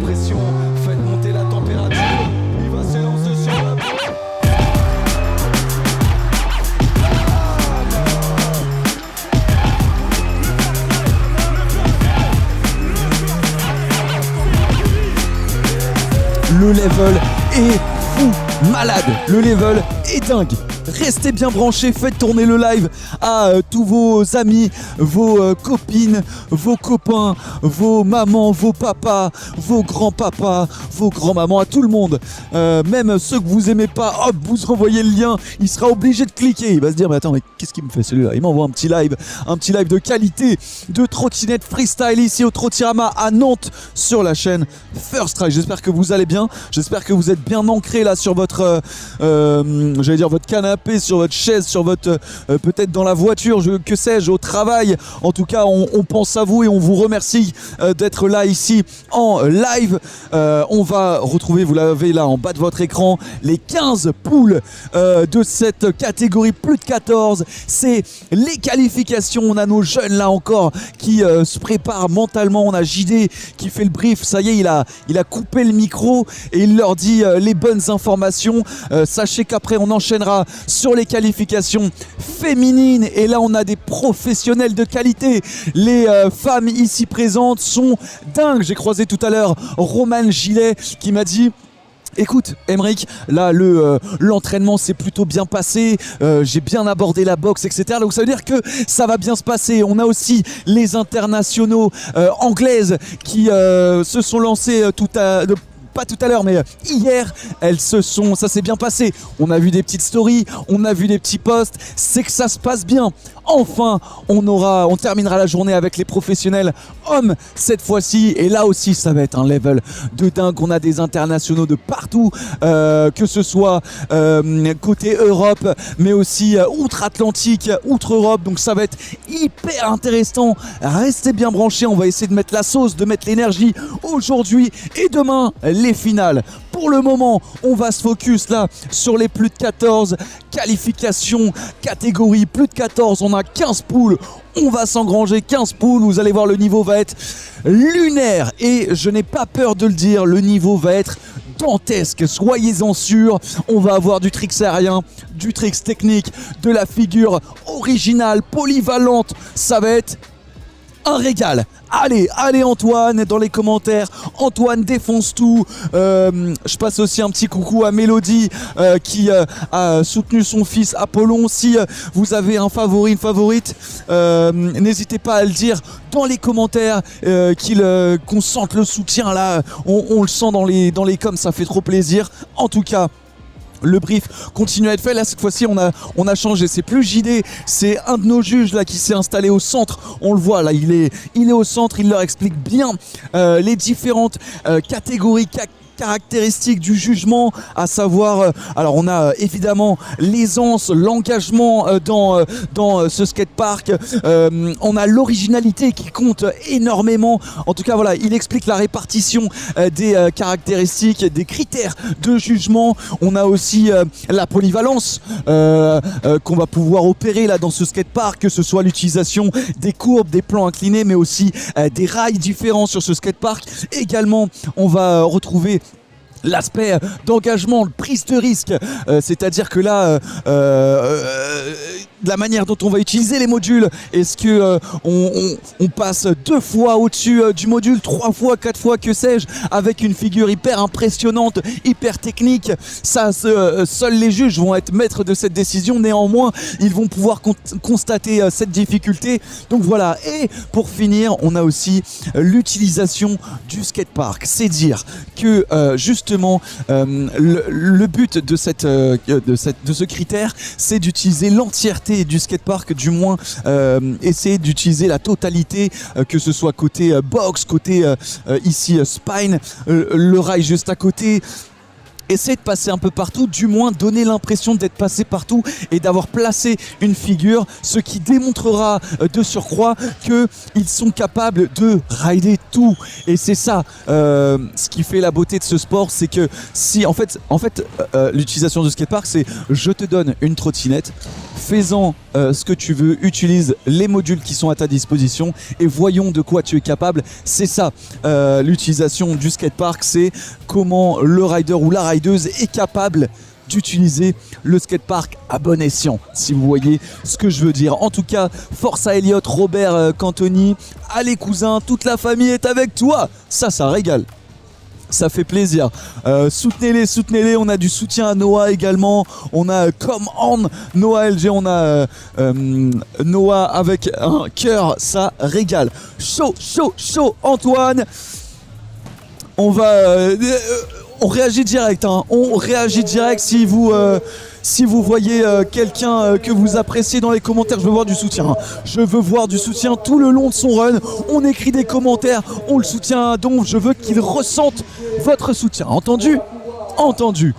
pression, faites monter la température. Il va s'élancer sur la piste. Le level est fou, malade, le level est dingue. Restez bien branchés, faites tourner le live à tous vos amis, vos copines, vos copains, vos mamans, vos papas, vos grands-papas, vos grands-mamans, à tout le monde. Même ceux que vous aimez pas, hop, vous renvoyez le lien, il sera obligé de cliquer. Il va se dire, mais attends, mais qu'est-ce qu'il me fait celui-là? Il m'envoie un petit live de qualité de trottinette freestyle ici au Trottirama à Nantes sur la chaîne First Try. J'espère que vous allez bien, j'espère que vous êtes bien ancrés là sur votre, votre canapé, sur votre chaise, sur votre peut-être dans la voiture, que sais-je, au travail. En tout cas, on pense à vous et on vous remercie d'être là ici en live. On va retrouver, vous l'avez là en bas de votre écran, les 15 poules de cette catégorie plus de 14. C'est les qualifications. On a nos jeunes là encore qui se préparent mentalement. On a JD qui fait le brief. Ça y est, il a coupé le micro et il leur dit les bonnes informations. Sachez qu'après on enchaînera sur les qualifications féminines et là on a des professionnels de qualité. Les femmes ici présentes sont dingues. J'ai croisé tout à l'heure Romane Gillet qui m'a dit: écoute Emeric, là l'entraînement s'est plutôt bien passé, j'ai bien abordé la boxe, etc. Donc ça veut dire que ça va bien se passer. On a aussi les internationaux anglaises qui se sont lancées pas tout à l'heure, mais hier, ça s'est bien passé. On a vu des petites stories, on a vu des petits posts, c'est que ça se passe bien. Enfin, on terminera la journée avec les professionnels hommes cette fois-ci. Et là aussi, ça va être un level de dingue. On a des internationaux de partout, que ce soit côté Europe, mais aussi outre-Atlantique, outre-Europe. Donc ça va être hyper intéressant. Restez bien branchés. On va essayer de mettre la sauce, de mettre l'énergie aujourd'hui et demain, les finales. Pour le moment, on va se focus là sur les plus de 14 qualifications, catégories plus de 14. On a 15 poules. On va s'engranger 15 poules. Vous allez voir, le niveau va être lunaire. Et je n'ai pas peur de le dire, le niveau va être dantesque. Soyez-en sûrs. On va avoir du tricks aérien, du tricks technique, de la figure originale, polyvalente. Ça va être un régal. Allez Antoine dans les commentaires. Antoine défonce tout. Je passe aussi un petit coucou à Mélodie qui a soutenu son fils Apollon. Si vous avez un favori, une favorite, n'hésitez pas à le dire dans les commentaires, qu'on sente le soutien là. On le sent dans les coms, ça fait trop plaisir. En tout cas, le brief continue à être fait. Là cette fois-ci on a changé, c'est plus JD, c'est un de nos juges là qui s'est installé au centre. On le voit là, il est au centre, il leur explique bien les différentes catégories caractéristiques du jugement, à savoir alors on a évidemment l'aisance, l'engagement dans ce skatepark, on a l'originalité qui compte énormément. En tout cas voilà, il explique la répartition des caractéristiques, des critères de jugement. On a aussi la polyvalence qu'on va pouvoir opérer là dans ce skatepark, que ce soit l'utilisation des courbes, des plans inclinés, mais aussi des rails différents sur ce skatepark. Également on va retrouver l'aspect d'engagement, de prise de risque, c'est-à-dire que là, la manière dont on va utiliser les modules, est-ce que on passe 2 fois au-dessus du module, 3 fois, 4 fois, que sais-je, avec une figure hyper impressionnante, hyper technique. Ça, seuls les juges vont être maîtres de cette décision. Néanmoins, ils vont pouvoir constater cette difficulté. Donc voilà. Et pour finir, on a aussi l'utilisation du skatepark. C'est dire que justement, le but de ce critère, c'est d'utiliser l'entièreté du skatepark, du moins essayer d'utiliser la totalité, que ce soit côté box, côté ici spine, le rail juste à côté. Essaye de passer un peu partout, du moins donner l'impression d'être passé partout et d'avoir placé une figure, ce qui démontrera de surcroît qu'ils sont capables de rider tout. Et c'est ça, ce qui fait la beauté de ce sport, c'est que si en fait l'utilisation du skatepark, c'est je te donne une trottinette, fais-en ce que tu veux, utilise les modules qui sont à ta disposition et voyons de quoi tu es capable. C'est ça, l'utilisation du skatepark, c'est comment le rider ou la rideuse est capable d'utiliser le skatepark à bon escient, si vous voyez ce que je veux dire. En tout cas, force à Elliot, Robert, Cantoni, allez cousins, toute la famille est avec toi, ça régale. Ça fait plaisir. Soutenez-les. On a du soutien à Noah également. On a Come On, Noah LG. On a Noah avec un cœur. Ça régale. Chaud. Antoine. On réagit direct. On réagit direct si vous voyez quelqu'un que vous appréciez dans les commentaires. Je veux voir du soutien. Je veux voir du soutien tout le long de son run. On écrit des commentaires. On le soutient. Donc je veux qu'il ressente votre soutien. Entendu ? Entendu.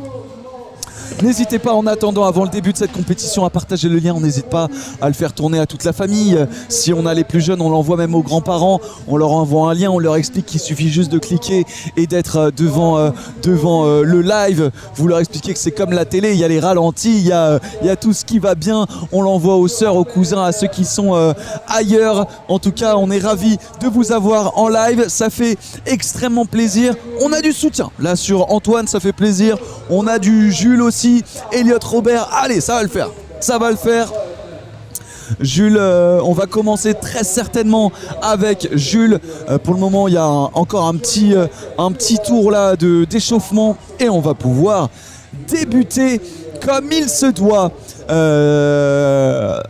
N'hésitez pas en attendant, avant le début de cette compétition, à partager le lien. On n'hésite pas à le faire tourner à toute la famille. Si on a les plus jeunes, on l'envoie même aux grands-parents. On leur envoie un lien, on leur explique qu'il suffit juste de cliquer et d'être devant le live. Vous leur expliquez que c'est comme la télé, il y a les ralentis, il y a tout ce qui va bien. On l'envoie aux sœurs, aux cousins, à ceux qui sont ailleurs. En tout cas, on est ravis de vous avoir en live. Ça fait extrêmement plaisir. On a du soutien là sur Antoine, ça fait plaisir. On a du Jules aussi. Elliot, Robert, allez, ça va le faire. Jules, on va commencer très certainement avec Jules. Pour le moment, il y a encore un petit tour là d'échauffement et on va pouvoir débuter comme il se doit.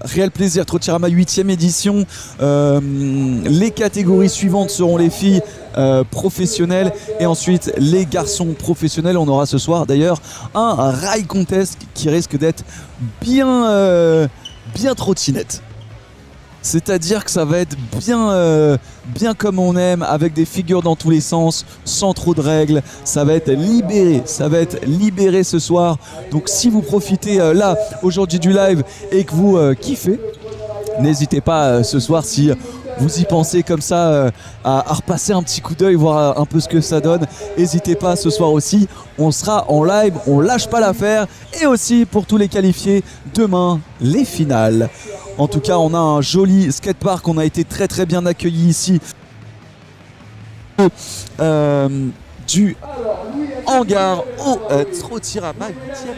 Réel plaisir, Trotirama 8e édition. Les catégories suivantes seront les filles professionnelles et ensuite les garçons professionnels. On aura ce soir d'ailleurs un rail contest qui risque d'être bien trottinette. C'est-à-dire que ça va être bien comme on aime, avec des figures dans tous les sens, sans trop de règles. Ça va être libéré ce soir. Donc si vous profitez là aujourd'hui du live et que vous kiffez, n'hésitez pas ce soir, si vous y pensez comme ça, à repasser un petit coup d'œil, voir un peu ce que ça donne. N'hésitez pas ce soir aussi, on sera en live, on lâche pas l'affaire. Et aussi pour tous les qualifiés, demain les finales. En tout cas, on a un joli skatepark, on a été très bien accueillis ici du hangar au Trotirama 8e.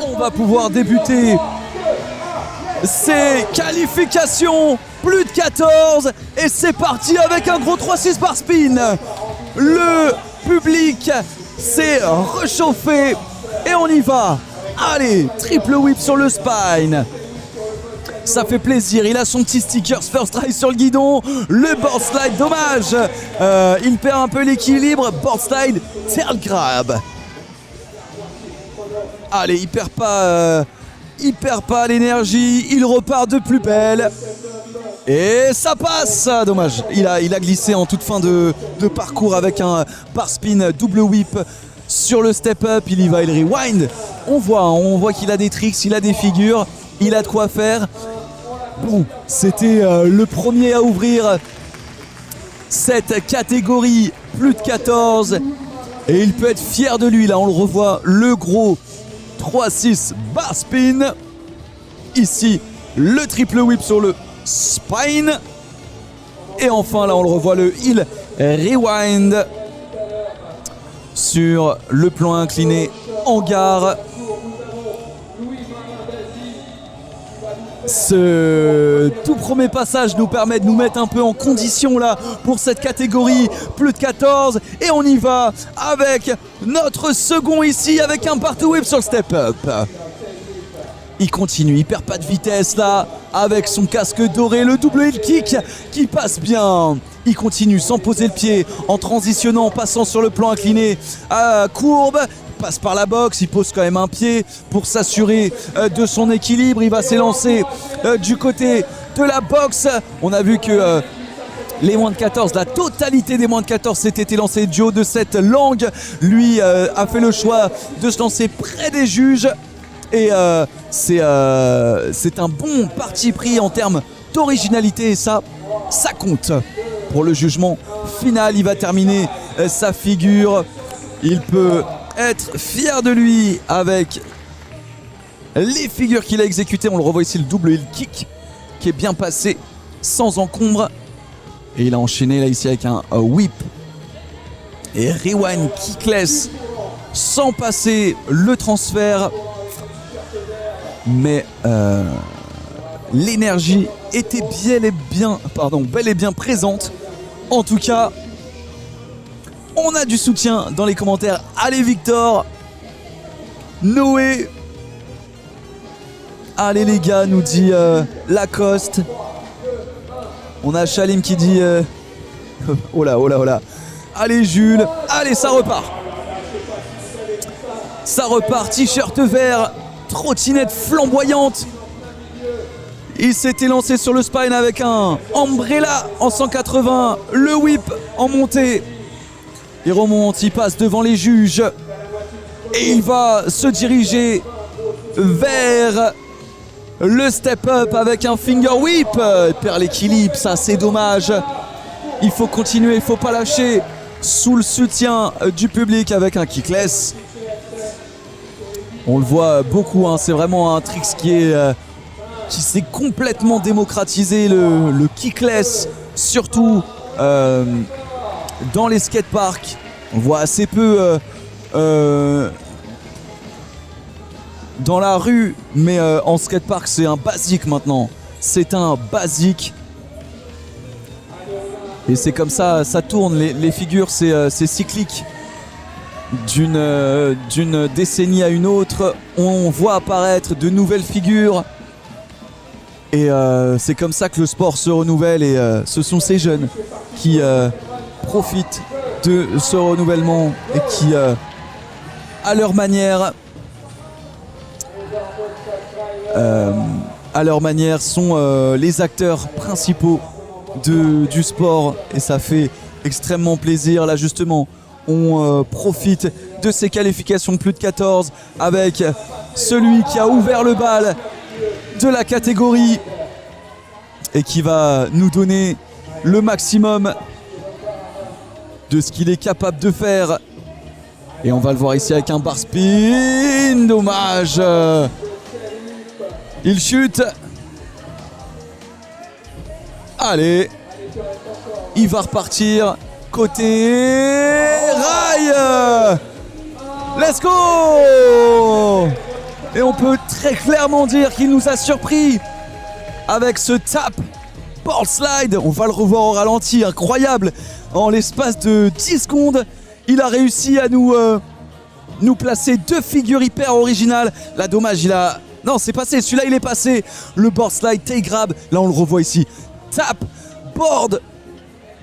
On va pouvoir débuter ces qualifications, plus de 14 et c'est parti avec un gros 3-6 bar spin. Le public s'est réchauffé et on y va. Allez, triple whip sur le spine. Ça fait plaisir, il a son petit sticker first try sur le guidon. Le board slide, dommage, il perd un peu l'équilibre. Board slide, tail grab. Allez, il perd pas l'énergie, il repart de plus belle. Et ça passe, dommage. Il a glissé en toute fin de parcours avec un bar spin double whip sur le step up. Il y va, il rewind. On voit qu'il a des tricks, il a des figures, il a de quoi faire. Bon, c'était le premier à ouvrir cette catégorie plus de 14 et il peut être fier de lui. Là, on le revoit, le gros 3-6 bar spin. Ici, le triple whip sur le spine. Et enfin, là, on le revoit, le heel rewind sur le plan incliné hangar. Ce tout premier passage nous permet de nous mettre un peu en condition là pour cette catégorie plus de 14 et on y va avec notre second ici avec un partout whip sur le step up. Il continue, il perd pas de vitesse là avec son casque doré, le double heel kick qui passe bien. Il continue sans poser le pied, en transitionnant, en passant sur le plan incliné à courbe. passe par la boxe, il pose quand même un pied pour s'assurer de son équilibre. Il va s'élancer du côté de la boxe. On a vu que les moins de 14, la totalité des moins de 14 s'était élancé du haut de cette langue. Lui a fait le choix de se lancer près des juges. Et c'est un bon parti pris en termes d'originalité. Et ça compte pour le jugement final. Il va terminer sa figure. Il peut être fier de lui avec les figures qu'il a exécutées. On le revoit ici, le double heel kick qui est bien passé sans encombre. Et il a enchaîné là ici avec un whip et rewind kickless sans passer le transfert. Mais l'énergie était bel et bien présente. En tout cas, on a du soutien dans les commentaires. Allez Victor, Noé. Allez les gars, nous dit Lacoste. On a Chalim qui dit oh là. Allez Jules, allez ça repart. Ça repart, t-shirt vert, trottinette flamboyante. Il s'était lancé sur le spine avec un umbrella en 180, le whip en montée. Il remonte, il passe devant les juges et il va se diriger vers le step-up avec un finger whip. Il perd l'équilibre, ça c'est dommage. Il faut continuer, il faut pas lâcher sous le soutien du public avec un kickless. On le voit beaucoup, hein, c'est vraiment un trick qui s'est complètement démocratisé, le kickless, surtout dans les skateparks. On voit assez peu dans la rue, mais en skatepark c'est un basique maintenant. C'est un basique. Et c'est comme ça, ça tourne. Les figures, c'est cyclique. D'une décennie à une autre, on voit apparaître de nouvelles figures. Et c'est comme ça que le sport se renouvelle. Et ce sont ces jeunes qui profitent de ce renouvellement et qui, à leur manière, sont les acteurs principaux du sport. Et ça fait extrêmement plaisir. Là justement, on profite de ces qualifications plus de 14 avec celui qui a ouvert le bal de la catégorie et qui va nous donner le maximum de ce qu'il est capable de faire. Et on va le voir ici avec un bar spin. Dommage. Il chute. Allez. Il va repartir côté rail. Let's go. Et on peut très clairement dire qu'il nous a surpris avec ce tap board slide. On va le revoir au ralenti, incroyable. En l'espace de 10 secondes, il a réussi à nous placer deux figures hyper originales. Là, dommage, non, c'est passé, celui-là il est passé. Le board slide, tail grab, là on le revoit ici. Tap, board,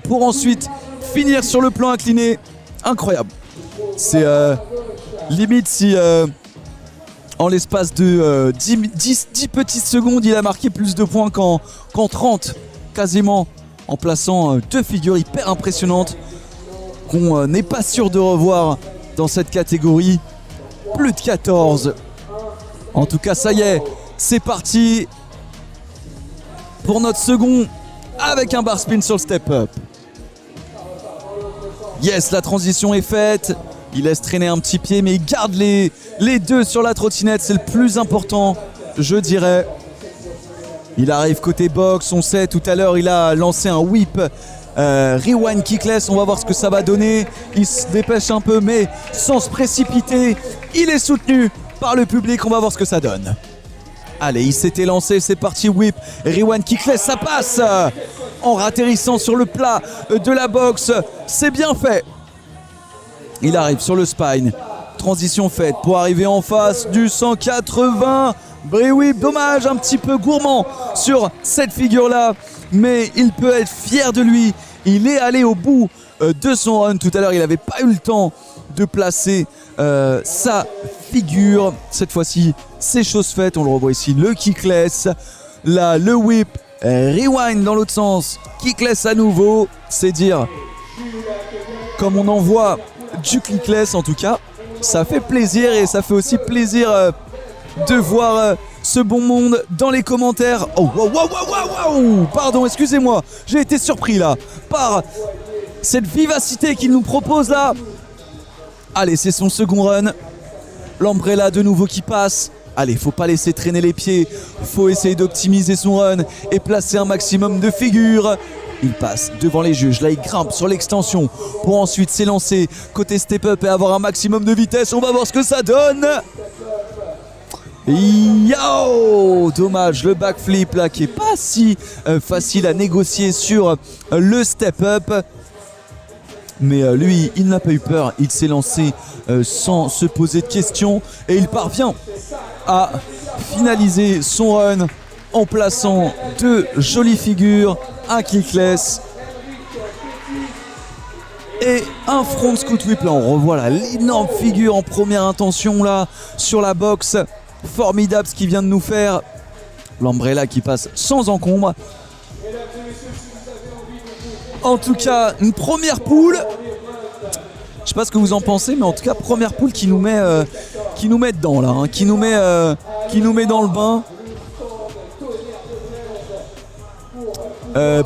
pour ensuite finir sur le plan incliné. Incroyable. C'est limite si en l'espace de 10 petites secondes, il a marqué plus de points qu'en 30, quasiment, en plaçant deux figures hyper impressionnantes qu'on n'est pas sûr de revoir dans cette catégorie. Plus de 14. En tout cas, ça y est, c'est parti pour notre second avec un bar spin sur le step-up. Yes, la transition est faite. Il laisse traîner un petit pied, mais il garde les deux sur la trottinette. C'est le plus important, je dirais. Il arrive côté box. On sait, tout à l'heure, il a lancé un whip rewind kickless. On va voir ce que ça va donner. Il se dépêche un peu, mais sans se précipiter. Il est soutenu par le public. On va voir ce que ça donne. Allez, il s'était lancé. C'est parti, whip rewind kickless. Ça passe en ratterrissant sur le plat de la boxe. C'est bien fait. Il arrive sur le spine. Transition faite pour arriver en face du 180. Whip, dommage, un petit peu gourmand sur cette figure-là. Mais il peut être fier de lui. Il est allé au bout de son run. Tout à l'heure, il n'avait pas eu le temps de placer sa figure. Cette fois-ci, c'est chose faite. On le revoit ici, le kickless. Là, le whip, rewind dans l'autre sens. Kickless à nouveau. C'est dire, comme on en voit du kickless en tout cas, ça fait plaisir et ça fait aussi plaisir de voir ce bon monde dans les commentaires. Oh, wow, wow, wow, wow, wow. Pardon, excusez-moi, j'ai été surpris là par cette vivacité qu'il nous propose là. Allez, c'est son second run. L'Umbrella de nouveau qui passe. Allez, faut pas laisser traîner les pieds. Faut essayer d'optimiser son run et placer un maximum de figures. Il passe devant les juges. Là, il grimpe sur l'extension pour ensuite s'élancer côté step-up et avoir un maximum de vitesse. On va voir ce que ça donne. Yo, dommage, le backflip là qui est pas si facile à négocier sur le step-up. Mais lui, il n'a pas eu peur. Il s'est lancé sans se poser de questions. Et il parvient à finaliser son run en plaçant deux jolies figures, un kickless et un front scoot whip. Là, on revoit là, l'énorme figure en première intention là sur la box. Formidable ce qu'il vient de nous faire. L'Umbrella qui passe sans encombre. En tout cas, une première poule. Je sais pas ce que vous en pensez, mais en tout cas, première poule qui nous met dedans là, hein, qui nous met dans le bain.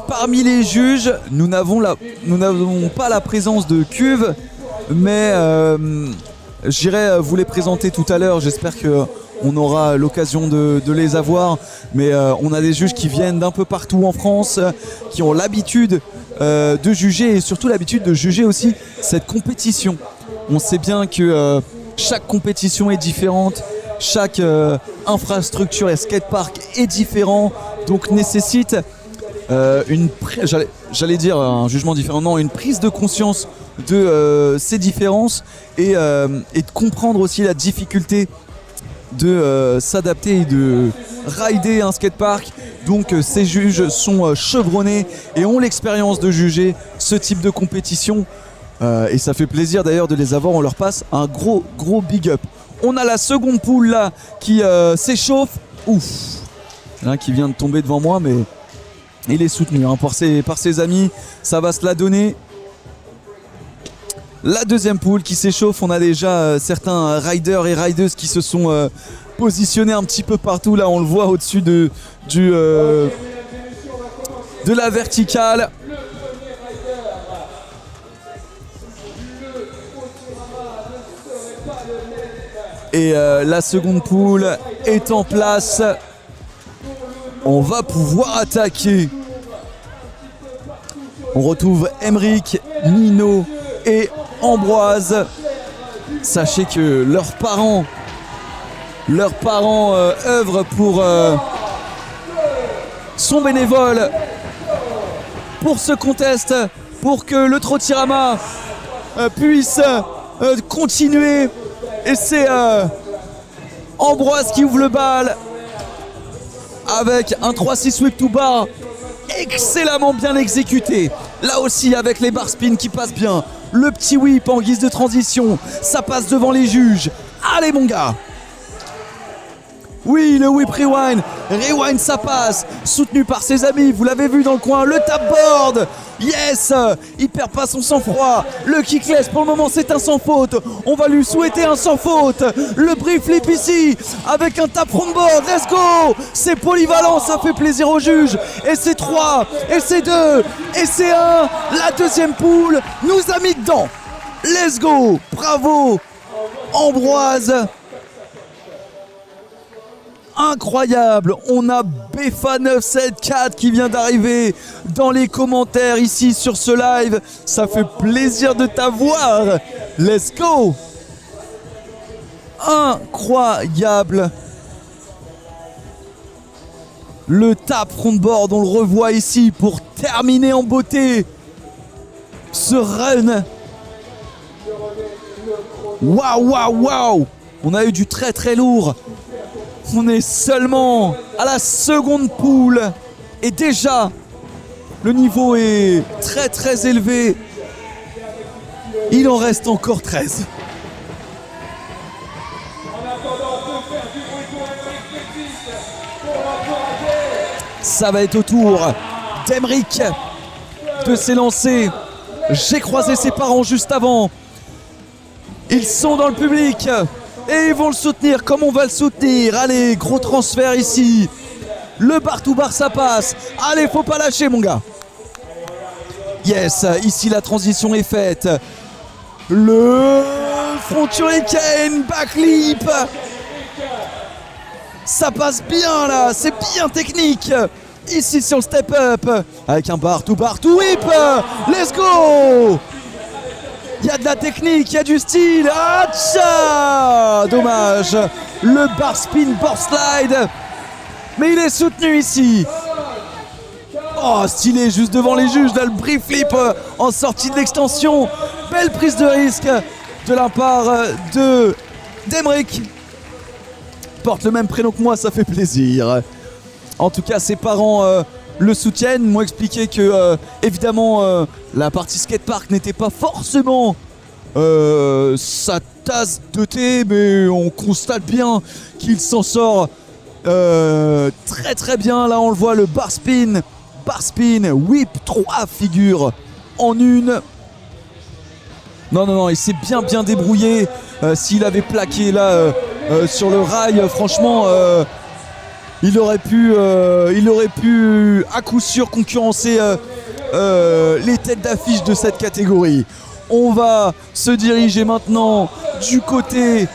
Parmi les juges, nous n'avons pas la présence de Cuve, mais j'irai vous les présenter tout à l'heure. J'espère qu'on aura l'occasion de les avoir. Mais on a des juges qui viennent d'un peu partout en France, qui ont l'habitude de juger et surtout l'habitude de juger aussi cette compétition. On sait bien que chaque compétition est différente, chaque infrastructure et skatepark est différent, donc nécessite j'allais dire un jugement différent, non, une prise de conscience de ces différences et de comprendre aussi la difficulté de s'adapter et de rider un skatepark. Donc ces juges sont chevronnés et ont l'expérience de juger ce type de compétition et ça fait plaisir d'ailleurs de les avoir. On leur passe un gros big up. On a la seconde poule là qui s'échauffe. Ouf, l'un qui vient de tomber devant moi, mais il est soutenu hein, par ses amis. Ça va se la donner. La deuxième poule qui s'échauffe. On a déjà certains riders et rideuses qui se sont positionnés un petit peu partout. Là, on le voit au-dessus de la verticale. Et la seconde poule est en place. On va pouvoir attaquer. On retrouve Emeric, Nino et Ambroise. Sachez que leurs parents œuvrent pour sont bénévoles pour ce contest, pour que le Trottirama puisse continuer. Et c'est Ambroise qui ouvre le bal avec un 3-6 whip to bar excellemment bien exécuté. Là aussi avec les bar spins qui passent bien. Le petit whip en guise de transition. Ça passe devant les juges. Allez mon gars. Oui, le whip rewind. Rewind, ça passe. Soutenu par ses amis. Vous l'avez vu dans le coin. Le tapboard. Yes. Il perd pas son sang-froid. Le kickless, pour le moment, c'est un sans faute. On va lui souhaiter un sans faute. Le brief flip ici. Avec un tap frontboard. Let's go. C'est polyvalent. Ça fait plaisir aux juges. Et c'est 3. Et c'est 2. Et c'est 1. La deuxième poule nous a mis dedans. Let's go. Bravo. Ambroise. Incroyable, on a Befa974 qui vient d'arriver dans les commentaires ici sur ce live. Ça fait plaisir de t'avoir. Let's go. Incroyable. Le tap frontboard, on le revoit ici pour terminer en beauté ce run. Waouh. On a eu du très lourd. On est seulement à la seconde poule et déjà le niveau est très élevé. Il en reste encore 13. Ça va être au tour d'Emeric de s'élancer. J'ai croisé ses parents juste avant. Ils sont dans le public et ils vont le soutenir comme on va le soutenir. Allez, gros transfert ici. Le bar-to-bar, ça passe. Allez, faut pas lâcher, mon gars. Yes, ici la transition est faite. Le front hurricane, backlip. Ça passe bien là, c'est bien technique. Ici sur le step-up, avec un bar-to-bar to whip. Let's go. Il y a de la technique, il y a du style. Atcha. Dommage. Le bar spin, board slide. Mais il est soutenu ici. Oh, stylé, juste devant les juges. Là, le brief flip en sortie de l'extension. Belle prise de risque de la part d'Emeric. Porte le même prénom que moi, ça fait plaisir. En tout cas, ses parents le soutiennent, m'ont expliqué que, évidemment, la partie skatepark n'était pas forcément sa tasse de thé, mais on constate bien qu'il s'en sort très très bien. Là, on le voit, le bar spin, whip, 3 figures en une. Non, il s'est bien débrouillé. S'il avait plaqué là sur le rail, franchement, il aurait pu à coup sûr concurrencer les têtes d'affiche de cette catégorie. On va se diriger maintenant du côté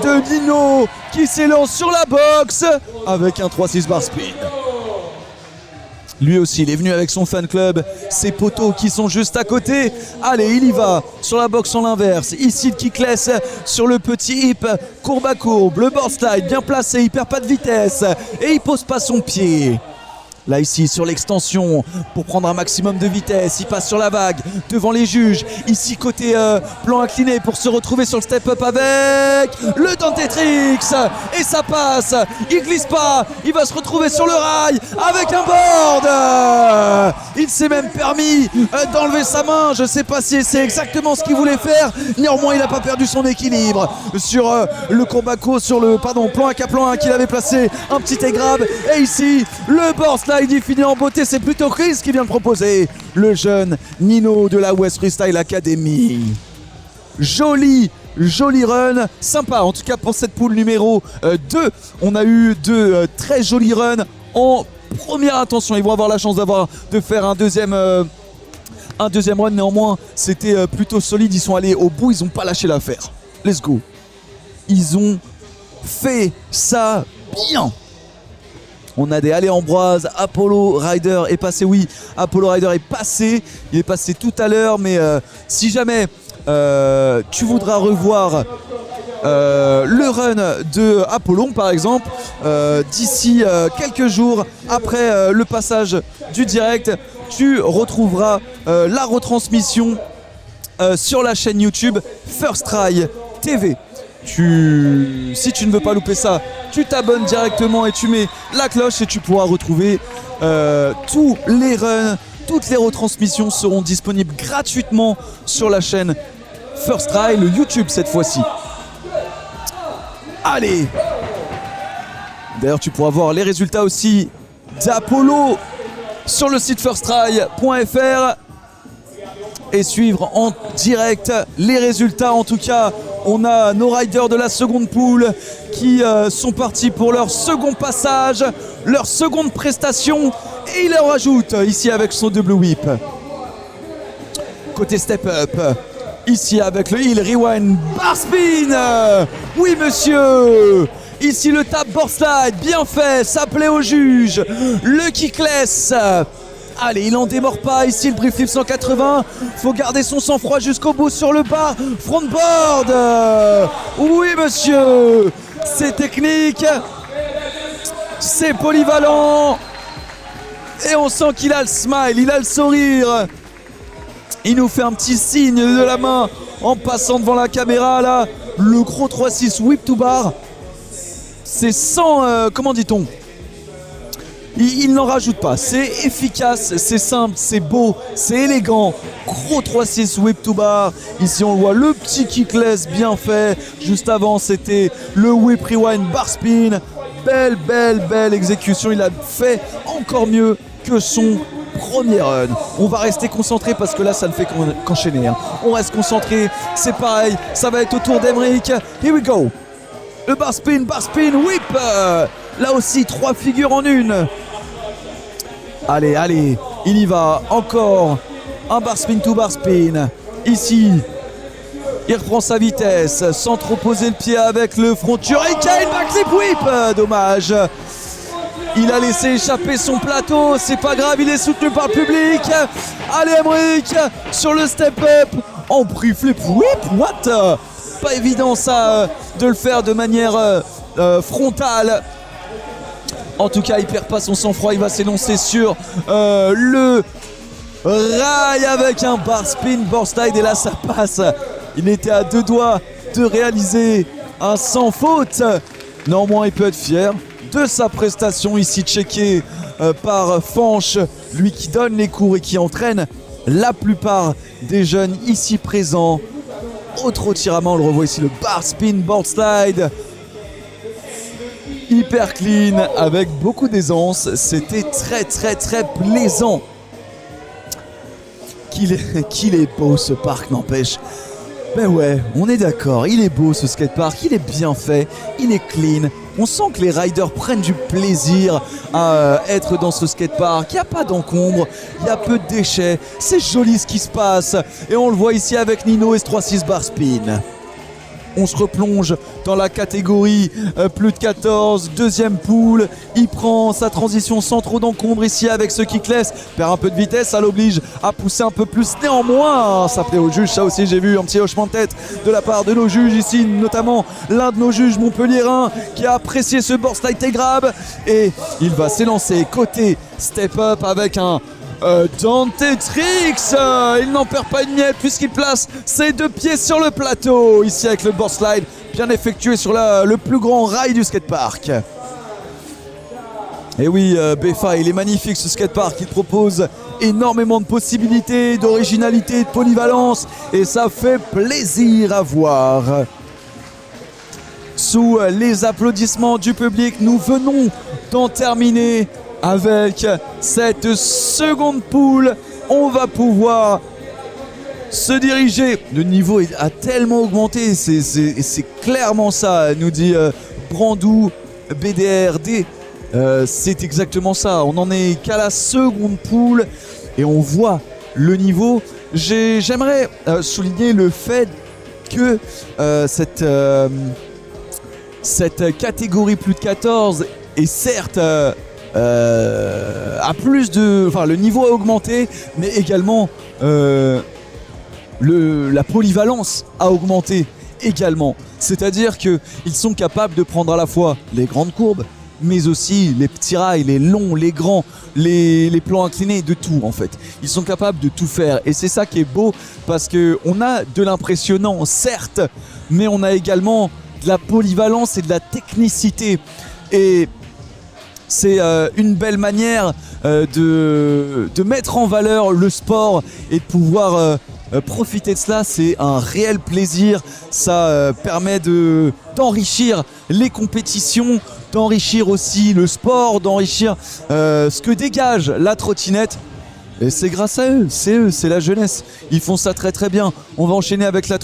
de Nino qui s'élance sur la boxe avec un 3-6 bar spin. Lui aussi, il est venu avec son fan club, ses potos qui sont juste à côté. Allez, il y va sur la boxe en l'inverse. Ici, le kickless sur le petit hip, courbe à courbe. Le board slide bien placé, il perd pas de vitesse et il pose pas son pied. Là ici sur l'extension pour prendre un maximum de vitesse, il passe sur la vague devant les juges. Ici côté plan incliné pour se retrouver sur le step-up avec le Dantetrix. Et ça passe, il glisse pas, il va se retrouver sur le rail avec un board. Il s'est même permis d'enlever sa main, je sais pas si c'est exactement ce qu'il voulait faire. Néanmoins il n'a pas perdu son équilibre sur le combaco, sur le plan 1 plan 1 qu'il avait placé, un petit grab. Et ici le board slide. Il finit en beauté, c'est plutôt Chris qui vient de proposer. Le jeune Nino de la West Freestyle Academy. Joli run, sympa en tout cas pour cette poule numéro 2. On a eu 2 très jolis runs en première intention. Ils vont avoir la chance de faire un deuxième run. Néanmoins, c'était plutôt solide. Ils sont allés au bout, ils n'ont pas lâché l'affaire. Let's go. Ils ont fait ça bien. On a des allées Ambroise, Apollo Rider est passé, oui, Apollo Rider est passé, il est passé tout à l'heure, mais si jamais tu voudras revoir le run de Apollon par exemple, d'ici quelques jours après le passage du direct, tu retrouveras la retransmission sur la chaîne YouTube First Try TV. Si tu ne veux pas louper ça, tu t'abonnes directement et tu mets la cloche et tu pourras retrouver tous les runs, toutes les retransmissions seront disponibles gratuitement sur la chaîne First Try, le YouTube cette fois-ci. Allez! D'ailleurs, tu pourras voir les résultats aussi d'Apollo sur le site firsttry.fr et suivre en direct les résultats. En tout cas, on a nos riders de la seconde poule qui sont partis pour leur second passage, leur seconde prestation, et il leur ajoute ici avec son double whip. Côté step up, ici avec le heel rewind bar spin. Oui monsieur. Ici le tap board slide, bien fait, ça plaît au juge. Le kickless. Allez, il n'en démord pas. Ici le brief flip 180. Faut garder son sang-froid jusqu'au bout sur le bar. Frontboard. Oui monsieur. C'est technique. C'est polyvalent. Et on sent qu'il a le smile, il a le sourire. Il nous fait un petit signe de la main en passant devant la caméra là. Le gros 3-6 whip to bar. C'est sans, comment dit-on ? il n'en rajoute pas. C'est efficace, c'est simple, c'est beau, c'est élégant. Gros 3-6 whip to bar. Ici on le voit, le petit kickless bien fait. Juste avant c'était le whip rewind bar spin. Belle exécution. Il a fait encore mieux que son premier run. On va rester concentré parce que là ça ne fait qu'enchaîner. On reste concentré, c'est pareil. Ça va être au tour d'Emeric. Here we go. Le bar spin, whip. Là aussi 3 figures en une. Allez, il y va. Encore un bar spin to bar spin. Ici, il reprend sa vitesse sans trop poser le pied avec le front hurricane, backflip whip. Dommage. Il a laissé échapper son plateau. C'est pas grave, il est soutenu par le public. Allez, Emeric sur le step up. En pre-flip whip. What? Pas évident ça de le faire de manière frontale. En tout cas, il perd pas son sang-froid. Il va s'élancer sur le rail avec un bar spin, board slide. Et là, ça passe. Il était à 2 doigts de réaliser un sans faute. Néanmoins, il peut être fier de sa prestation ici checkée par Fanch, lui qui donne les cours et qui entraîne la plupart des jeunes ici présents. Autre tirament, on le revoit ici, le bar spin, board slide. Hyper clean, avec beaucoup d'aisance. C'était très plaisant. Qu'il est beau ce parc, n'empêche. Ben ouais, on est d'accord, il est beau ce skatepark, il est bien fait, il est clean. On sent que les riders prennent du plaisir à être dans ce skatepark. Il n'y a pas d'encombre, il y a peu de déchets. C'est joli ce qui se passe. Et on le voit ici avec Nino S36 bar spin. On se replonge dans la catégorie plus de 14, deuxième pool. Il prend sa transition sans trop d'encombre ici avec ce kickless. Perd un peu de vitesse, ça l'oblige à pousser un peu plus. Néanmoins, ça plaît aux juges. Ça aussi, j'ai vu un petit hochement de tête de la part de nos juges ici, notamment l'un de nos juges montpelliérains qui a apprécié ce board slide tail grab. Et il va s'élancer côté step up avec un Dante Tricks. Il n'en perd pas une miette puisqu'il place ses 2 pieds sur le plateau ici avec le board slide bien effectué sur le plus grand rail du skatepark. Et oui, Befa, il est magnifique ce skatepark. Il propose énormément de possibilités, d'originalité, de polyvalence et ça fait plaisir à voir. Sous les applaudissements du public, nous venons d'en terminer avec cette seconde poule. On va pouvoir se diriger. Le niveau a tellement augmenté, c'est clairement ça, nous dit Brandou BDRD. C'est exactement ça. On en est qu'à la seconde poule et on voit le niveau. J'aimerais souligner le fait que cette catégorie plus de 14 est certes à plus de, enfin le niveau a augmenté, mais également la polyvalence a augmenté également. C'est-à-dire qu'ils sont capables de prendre à la fois les grandes courbes, mais aussi les petits rails, les longs, les grands, les plans inclinés, de tout en fait. Ils sont capables de tout faire et c'est ça qui est beau parce qu'on a de l'impressionnant certes, mais on a également de la polyvalence et de la technicité. Et c'est une belle manière de mettre en valeur le sport et de pouvoir profiter de cela. C'est un réel plaisir. Ça permet d'enrichir les compétitions, d'enrichir aussi le sport, d'enrichir ce que dégage la trottinette. Et c'est grâce à eux, c'est la jeunesse. Ils font ça très bien. On va enchaîner avec la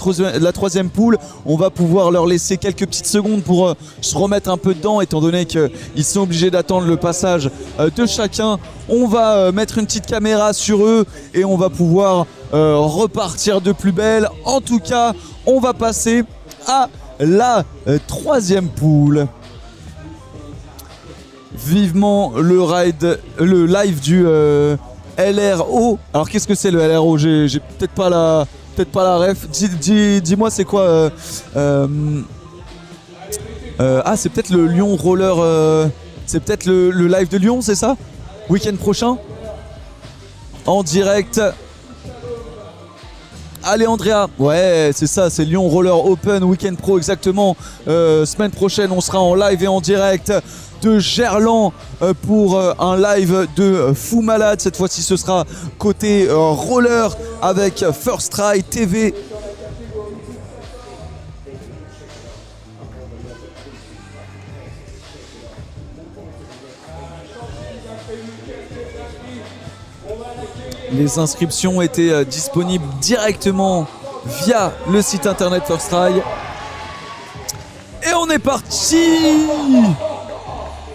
troisième poule. On va pouvoir leur laisser quelques petites secondes pour se remettre un peu dedans, étant donné qu'ils sont obligés d'attendre le passage de chacun. On va mettre une petite caméra sur eux et on va pouvoir repartir de plus belle. En tout cas, on va passer à la troisième poule. Vivement le live du LRO. Alors qu'est-ce que c'est le LRO? J'ai peut-être pas la ref. Dis-moi c'est quoi c'est peut-être le Lyon Roller. C'est peut-être le live de Lyon, c'est ça? Week-end prochain en direct. Allez Andrea, ouais c'est ça, c'est Lyon Roller Open Weekend Pro exactement. Semaine prochaine on sera en live et en direct de Gerland pour un live de fou malade. Cette fois-ci, ce sera côté roller avec First Try TV. Les inscriptions étaient disponibles directement via le site internet First Try. Et on est parti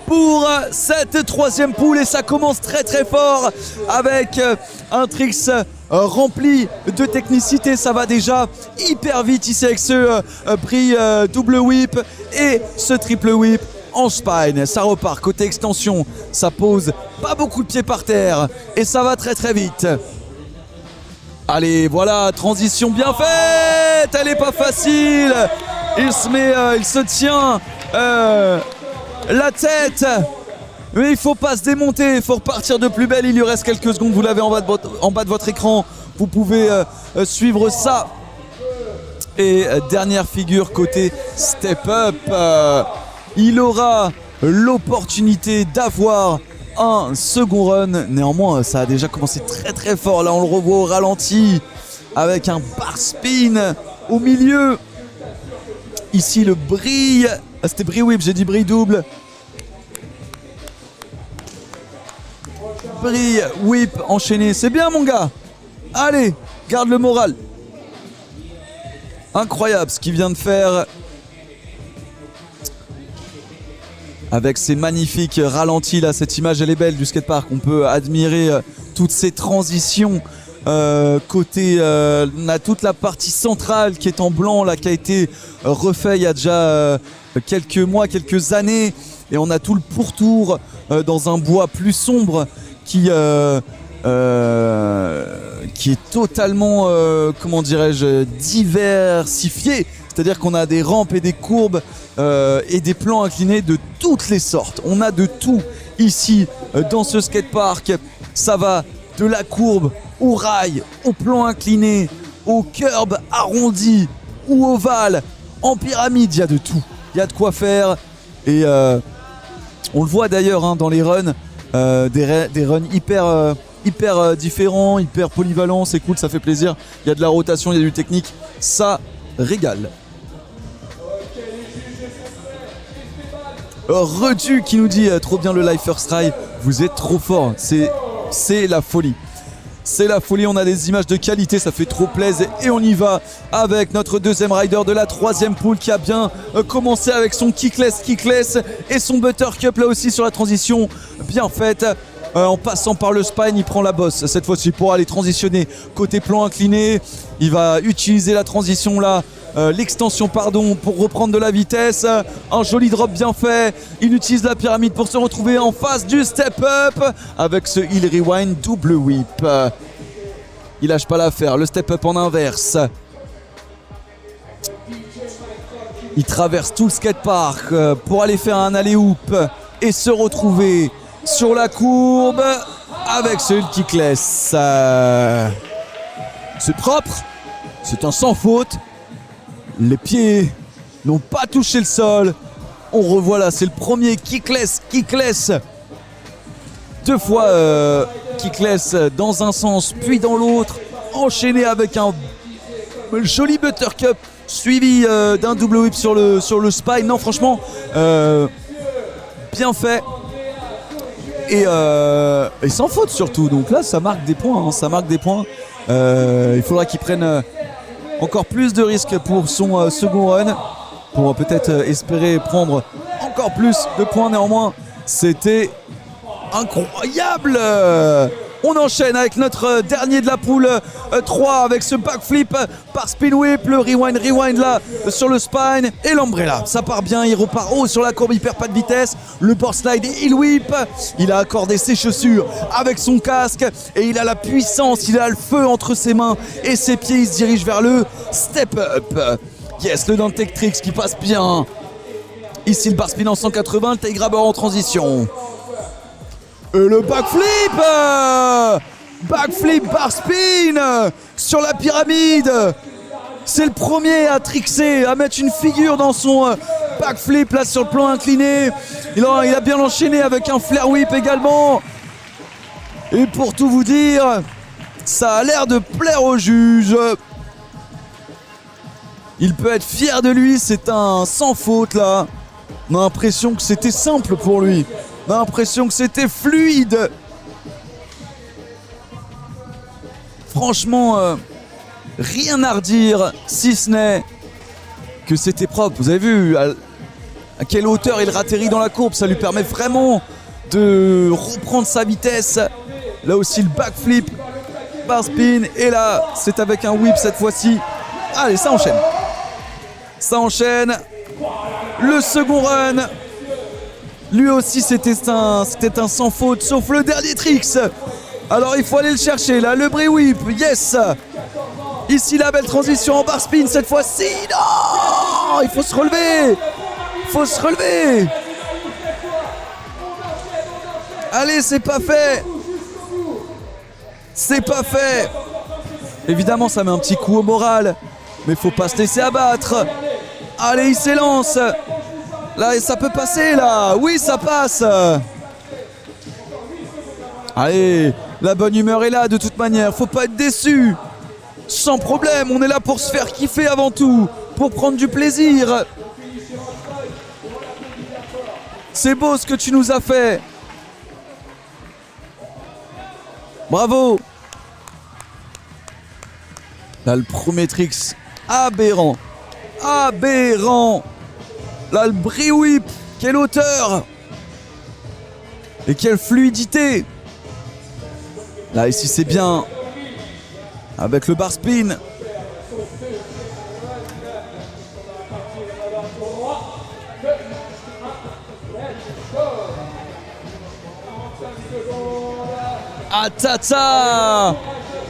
pour cette troisième poule et ça commence très très fort avec un tricks rempli de technicité. Ça va déjà hyper vite ici avec ce prix double whip et ce triple whip en spine. Ça repart côté extension, ça pose pas beaucoup de pieds par terre et ça va très très vite. Allez, voilà, transition bien faite, elle est pas facile. Il se tient la tête, mais il faut pas se démonter, il faut repartir de plus belle. Il lui reste quelques secondes, vous l'avez en bas de votre écran, vous pouvez suivre ça. Et dernière figure côté step up, il aura l'opportunité d'avoir un second run. Néanmoins, ça a déjà commencé très très fort. Là, on le revoit au ralenti avec un bar spin au milieu. Ici, le brille. Ah, c'était brille whip, j'ai dit brille double. Brille whip enchaîné. C'est bien, mon gars. Allez, garde le moral. Incroyable ce qu'il vient de faire. Avec ces magnifiques ralentis là, cette image elle est belle du skatepark. On peut admirer toutes ces transitions. Côté, on a toute la partie centrale qui est en blanc là, qui a été refait il y a déjà quelques mois, quelques années. Et on a tout le pourtour dans un bois plus sombre qui est totalement, comment dirais-je, diversifié. C'est-à-dire qu'on a des rampes et des courbes et des plans inclinés de toutes les sortes. On a de tout ici dans ce skatepark. Ça va de la courbe au rail, au plan incliné, au curb arrondi ou ovale, en pyramide, il y a de tout. Il y a de quoi faire. Et on le voit d'ailleurs hein, dans les runs, des runs hyper différents, hyper polyvalents. C'est cool, ça fait plaisir. Il y a de la rotation, il y a du technique. Ça régale. Redu qui nous dit trop bien le live First Try, vous êtes trop fort, c'est la folie. C'est la folie, on a des images de qualité, ça fait trop plaisir et on y va avec notre deuxième rider de la troisième poule qui a bien commencé avec son kickless et son buttercup là aussi sur la transition bien faite. En passant par le spine, il prend la bosse cette fois-ci pour aller transitionner côté plan incliné. Il va utiliser la transition là, l'extension pardon, pour reprendre de la vitesse. Un joli drop bien fait. Il utilise la pyramide pour se retrouver en face du step up avec ce heel rewind double whip. Il lâche pas l'affaire, le step up en inverse. Il traverse tout le skatepark pour aller faire un alley-oop et se retrouver sur la courbe avec ce kickless. C'est propre, c'est un sans faute. Les pieds n'ont pas touché le sol. On revoit là, c'est le premier kickless. Deux fois kickless dans un sens puis dans l'autre. Enchaîné avec un joli buttercup suivi d'un double whip sur le spine. Non, franchement, bien fait. Et sans faute surtout. Donc là, ça marque des points. Il faudra qu'il prenne encore plus de risques pour son second run. Pour peut-être espérer prendre encore plus de points. Néanmoins, c'était incroyable. On enchaîne avec notre dernier de la poule 3 avec ce backflip par spin whip, le rewind là sur le spine et l'umbrella. Ça part bien, il repart haut sur la courbe, il perd pas de vitesse. Le board slide et heel whip. Il a accordé ses chaussures avec son casque et il a la puissance, il a le feu entre ses mains et ses pieds. Il se dirige vers le step up. Yes, le Dante Tricks qui passe bien. Ici le bar spin en 180, le tail grabber en transition. Et le backflip bar spin sur la pyramide. C'est le premier à trickser, à mettre une figure dans son backflip là sur le plan incliné. Il a bien enchaîné avec un flare whip également. Et pour tout vous dire, ça a l'air de plaire au juge. Il peut être fier de lui, c'est un sans faute là. On a l'impression que c'était simple pour lui. On a l'impression que c'était fluide. Franchement, rien à redire, si ce n'est que c'était propre. Vous avez vu à quelle hauteur il atterrit dans la courbe. Ça lui permet vraiment de reprendre sa vitesse. Là aussi le backflip, bar spin. Et là, c'est avec un whip cette fois-ci. Allez, ça enchaîne. Ça enchaîne. Le second run. Lui aussi, c'était un sans faute, sauf le dernier tricks. Alors, il faut aller le chercher, là. Le brie whip, yes. Ici, la belle transition en bar spin, cette fois-ci. Non, il faut se relever. Il faut se relever. Allez, c'est pas fait. C'est pas fait. Évidemment, ça met un petit coup au moral. Mais faut pas se laisser abattre. Allez, il s'élance. Là, ça peut passer, là. Oui, ça passe. Allez, la bonne humeur est là, de toute manière. Faut pas être déçu. Sans problème, on est là pour se faire kiffer avant tout. Pour prendre du plaisir. C'est beau ce que tu nous as fait. Bravo. Là, le premier tricks aberrant. Aberrant. Là, le brie whip. Quelle hauteur. Et quelle fluidité. Là, ici, c'est bien. Avec le bar spin. Ah, tata.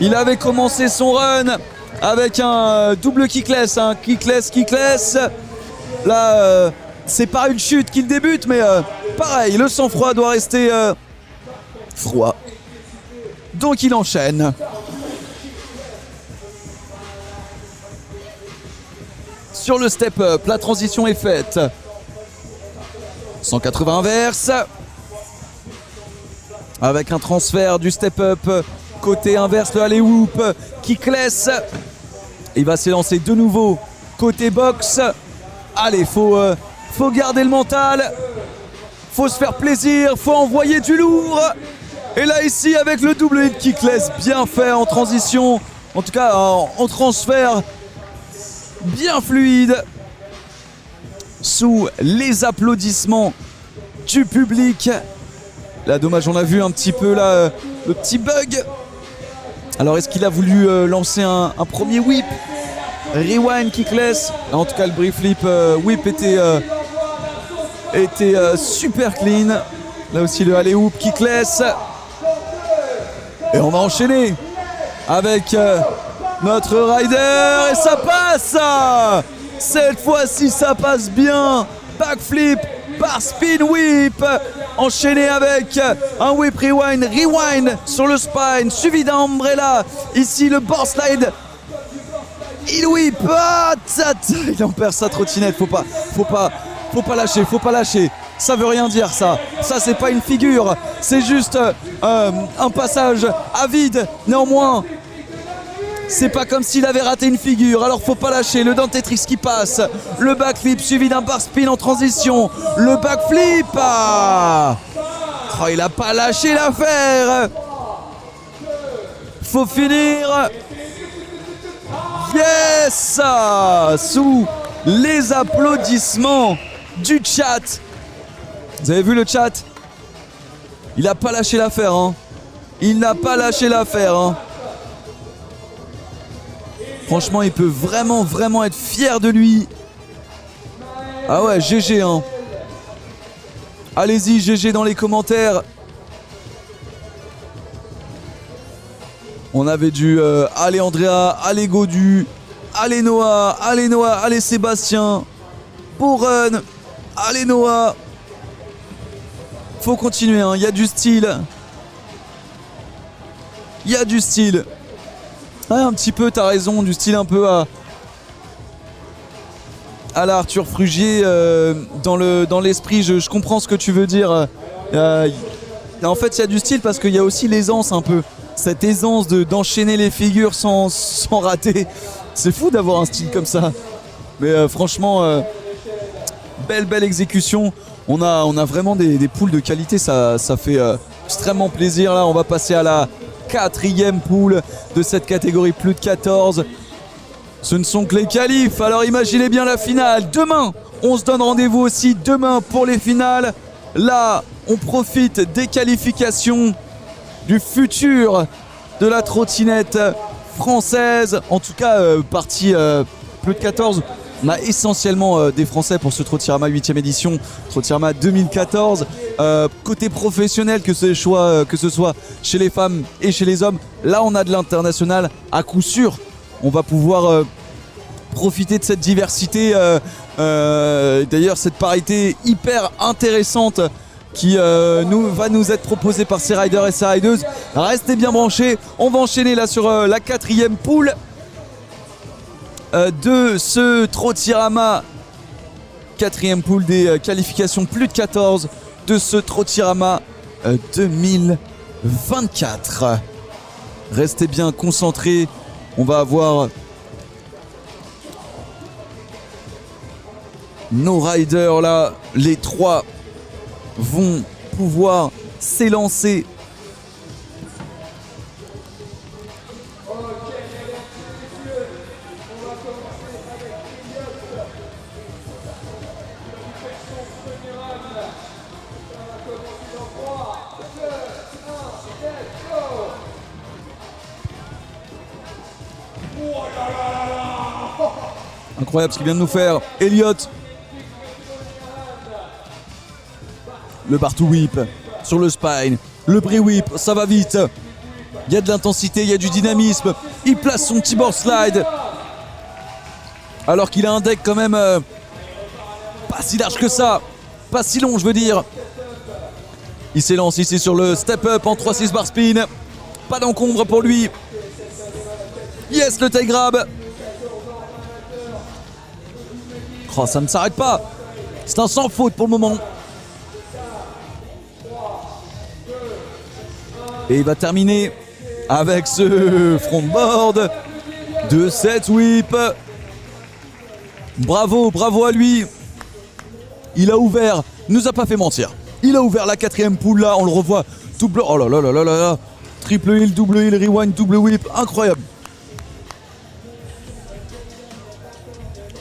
Il avait commencé son run avec un double kickless, un kickless. Là, c'est pas une chute qu'il débute, mais pareil, le sang-froid doit rester froid. Donc il enchaîne. Sur le step-up, la transition est faite. 180 inverse. Avec un transfert du step-up. Côté inverse, le alley-whoop. Kickless. Il va s'élancer de nouveau. Côté box. Allez, faut garder le mental. Faut se faire plaisir. Faut envoyer du lourd. Et là, ici, avec le double hit kickless, bien fait en transition. En tout cas, en transfert. Bien fluide. Sous les applaudissements du public. Là, dommage, on a vu un petit peu là, le petit bug. Alors, est-ce qu'il a voulu lancer un premier whip? Rewind kickless. En tout cas, le brie flip whip était super clean. Là aussi, le alley-whoop kickless. Et on va enchaîner avec notre rider. Et ça passe. Cette fois-ci, ça passe bien. Backflip, bar spin whip. Enchaîné avec un whip rewind sur le spine. Suivi d'un umbrella. Ici, le board slide. Il whip. Ah, il en perd sa trottinette. Faut pas lâcher. Ça veut rien dire, ça. Ça, c'est pas une figure. C'est juste un passage à vide. Néanmoins, c'est pas comme s'il avait raté une figure. Alors, faut pas lâcher. Le Dante Tricks qui passe. Le backflip suivi d'un bar spin en transition. Le backflip. Ah, oh, il a pas lâché l'affaire. Faut finir. Yes. Sous les applaudissements du chat. Vous avez vu le chat? Il n'a pas lâché l'affaire, hein. Il n'a pas lâché l'affaire, hein. Franchement, il peut vraiment être fier de lui. Ah ouais, GG, hein. Allez-y, GG dans les commentaires. On avait du allez Andrea, allez Godu, allez Noah, allez Sébastien. Beau run, allez Noah. Faut continuer, hein. Il y a du style. Il y a du style. Ah, un petit peu, t'as raison, du style un peu à la Arthur Frugier, dans l'esprit, je comprends ce que tu veux dire. En fait, il y a du style parce qu'il y a aussi l'aisance un peu. Cette aisance d'enchaîner les figures sans rater. C'est fou d'avoir un style comme ça. Mais franchement, belle exécution. On a vraiment des poules de qualité, ça fait extrêmement plaisir. Là, on va passer à la 4e poule de cette catégorie plus de 14. Ce ne sont que les qualifs, alors imaginez bien la finale. Demain, on se donne rendez-vous aussi demain pour les finales. Là, on profite des qualifications du futur de la trottinette française. En tout cas, partie plus de 14. On a essentiellement des Français pour ce Trottirama 8e édition, Trottirama 2014. Côté professionnel, que ce soit chez les femmes et chez les hommes, là on a de l'international à coup sûr. On va pouvoir profiter de cette diversité, d'ailleurs cette parité hyper intéressante qui va nous être proposée par ces riders et ces rideuses. Restez bien branchés, on va enchaîner là sur la 4e poule de ce Trottirama, 4e poule des qualifications plus de 14 de ce Trottirama 2024. Restez bien concentrés, on va avoir nos riders là, les 3 vont pouvoir s'élancer. Incroyable ce qu'il vient de nous faire Elliot. Le Bartoo Whip sur le spine. Le Brie Whip, ça va vite. Il y a de l'intensité, il y a du dynamisme. Il place son petit board slide. Alors qu'il a un deck quand même pas si large que ça. Pas si long, je veux dire. Il s'élance ici sur le step up en 3-6 bar spin. Pas d'encombre pour lui. Yes, le tail grab. Oh, ça ne s'arrête pas. C'est un sans faute pour le moment. Et il va terminer avec ce frontboard de 7 whip. Bravo à lui. Il a ouvert, nous a pas fait mentir. Il a ouvert la 4e poule là, on le revoit. Double, oh là là là là là là. Triple hill, double hill, rewind, double whip, incroyable.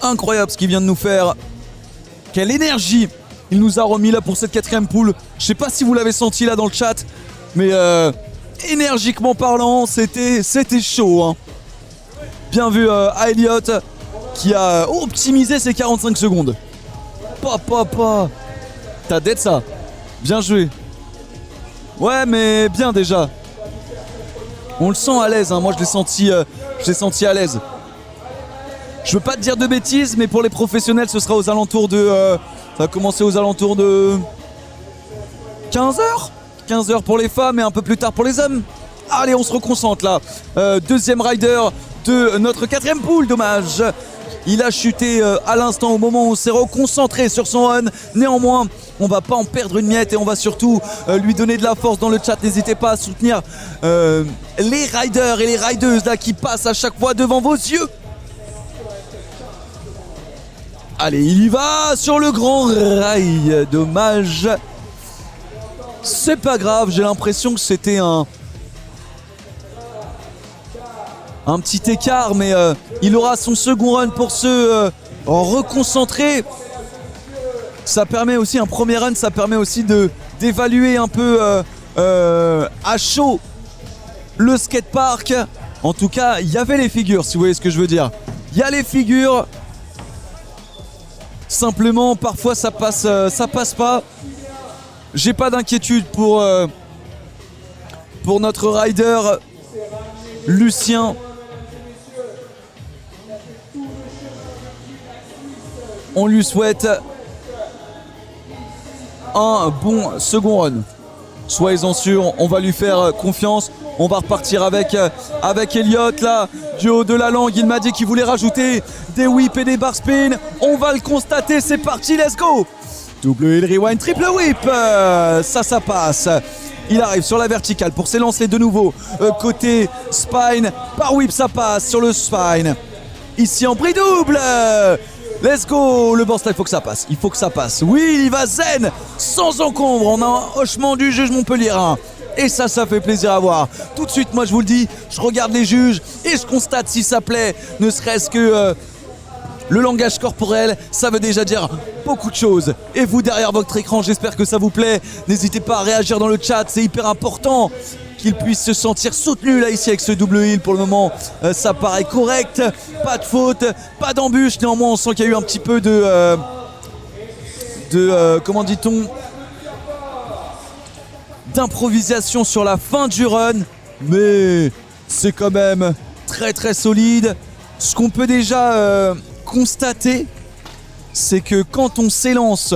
Incroyable ce qu'il vient de nous faire. Quelle énergie il nous a remis là pour cette 4e poule. Je sais pas si vous l'avez senti là dans le chat, mais énergiquement parlant, c'était chaud. Hein. Bien vu à Elliot qui a optimisé ses 45 secondes. T'as dead ça. Bien joué. Ouais, mais bien déjà. On le sent à l'aise. Hein. Moi, je l'ai senti à l'aise. Je veux pas te dire de bêtises, mais pour les professionnels, ce sera aux alentours de... ça va commencer aux alentours de 15h. 15h pour les femmes et un peu plus tard pour les hommes. Allez, on se reconcentre là. Deuxième rider de notre 4e poule, dommage. Il a chuté à l'instant au moment où on s'est reconcentré sur son run. Néanmoins, on va pas en perdre une miette et on va surtout lui donner de la force dans le chat. N'hésitez pas à soutenir les riders et les rideuses là qui passent à chaque fois devant vos yeux. Allez, il y va sur le grand rail. Dommage. C'est pas grave, j'ai l'impression que c'était un petit écart, mais il aura son second run pour se reconcentrer. Ça permet aussi, un premier run, ça permet aussi d'évaluer un peu à chaud le skatepark. En tout cas, il y avait les figures, si vous voyez ce que je veux dire. Il y a les figures. Simplement, parfois ça passe pas. J'ai pas d'inquiétude pour notre rider Lucien. On lui souhaite un bon second run. Soyez-en sûrs, on va lui faire confiance. On va repartir avec Elliot là, du haut de la langue. Il m'a dit qu'il voulait rajouter des whips et des bar spin. On va le constater, c'est parti, let's go. Double hill rewind, triple whip. Ça passe. Il arrive sur la verticale pour s'élancer de nouveau. Côté spine, par whip ça passe sur le spine. Ici en bris double. Let's go. Le board slide, il faut que ça passe. Oui, il va zen, sans encombre. On a un hochement du juge montpelliérain. Et ça fait plaisir à voir. Tout de suite, moi je vous le dis, je regarde les juges et je constate si ça plaît, ne serait-ce que le langage corporel, ça veut déjà dire beaucoup de choses. Et vous derrière votre écran, j'espère que ça vous plaît. N'hésitez pas à réagir dans le chat, c'est hyper important qu'il puisse se sentir soutenu là ici avec ce double hill. Pour le moment, ça paraît correct, pas de faute, pas d'embûche. Néanmoins, on sent qu'il y a eu un petit peu de comment dit-on, d'improvisation sur la fin du run, mais c'est quand même très très solide. Ce qu'on peut déjà constater, c'est que quand on s'élance,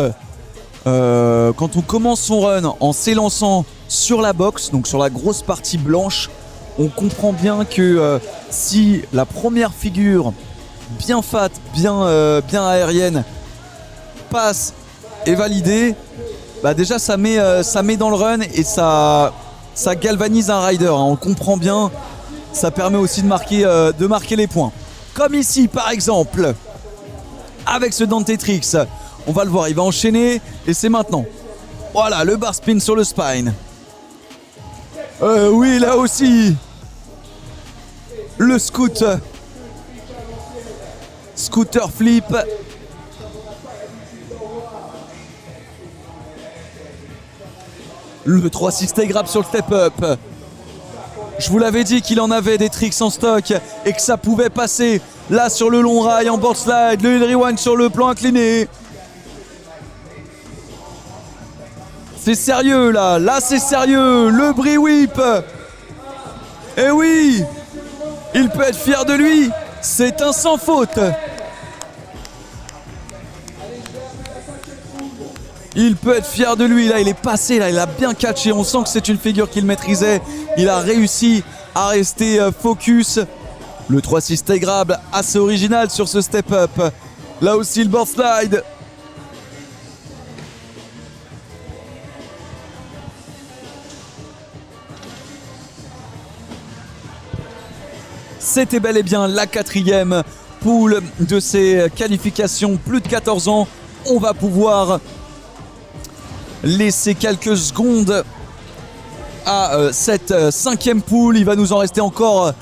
quand on commence son run en s'élançant sur la box, donc sur la grosse partie blanche, on comprend bien que si la première figure bien fat, bien aérienne passe et validée, bah déjà ça met dans le run et ça galvanise un rider, hein, on le comprend bien. Ça permet aussi de marquer les points. Comme ici par exemple, avec ce Dante Tricks, on va le voir, il va enchaîner et c'est maintenant. Voilà, le bar spin sur le spine. Oui, là aussi, le scooter flip. Le 360 grab sur le step up. Je vous l'avais dit qu'il en avait des tricks en stock et que ça pouvait passer. Là sur le long rail en board slide, le hill rewind sur le plan incliné. C'est sérieux là c'est sérieux. Le brie whip. Et oui, il peut être fier de lui. C'est un sans faute. Il peut être fier de lui, là il est passé, là il a bien catché, on sent que c'est une figure qu'il maîtrisait. Il a réussi à rester focus. Le 360 grab assez original sur ce step up. Là aussi le board slide. C'était bel et bien la 4e poule de ces qualifications, plus de 14 ans. On va pouvoir laisser quelques secondes à cette 5e poule. Il va nous en rester encore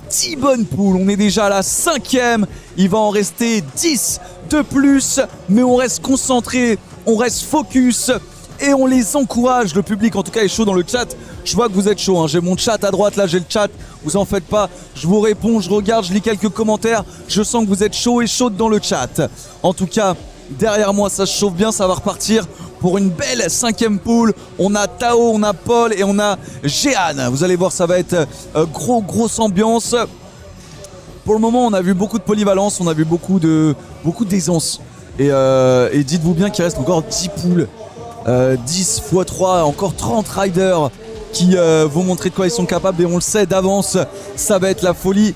10 bonnes poules. On est déjà à la 5e. Il va en rester 10 de plus. Mais on reste concentré, on reste focus et on les encourage. Le public en tout cas est chaud dans le chat. Je vois que vous êtes chaud, hein. J'ai mon chat à droite, là j'ai le chat. Vous en faites pas, je vous réponds, je regarde, je lis quelques commentaires. Je sens que vous êtes chaud et chaude dans le chat. En tout cas, derrière moi ça se chauffe bien, ça va repartir pour une belle 5e poule. On a Tao, on a Paul et on a Jehan. Vous allez voir, ça va être grosse ambiance. Pour le moment, on a vu beaucoup de polyvalence, on a vu beaucoup d'aisance. Et dites-vous bien qu'il reste encore 10 poules. 10 x 3, encore 30 riders qui vont montrer de quoi ils sont capables. Et on le sait d'avance, ça va être la folie.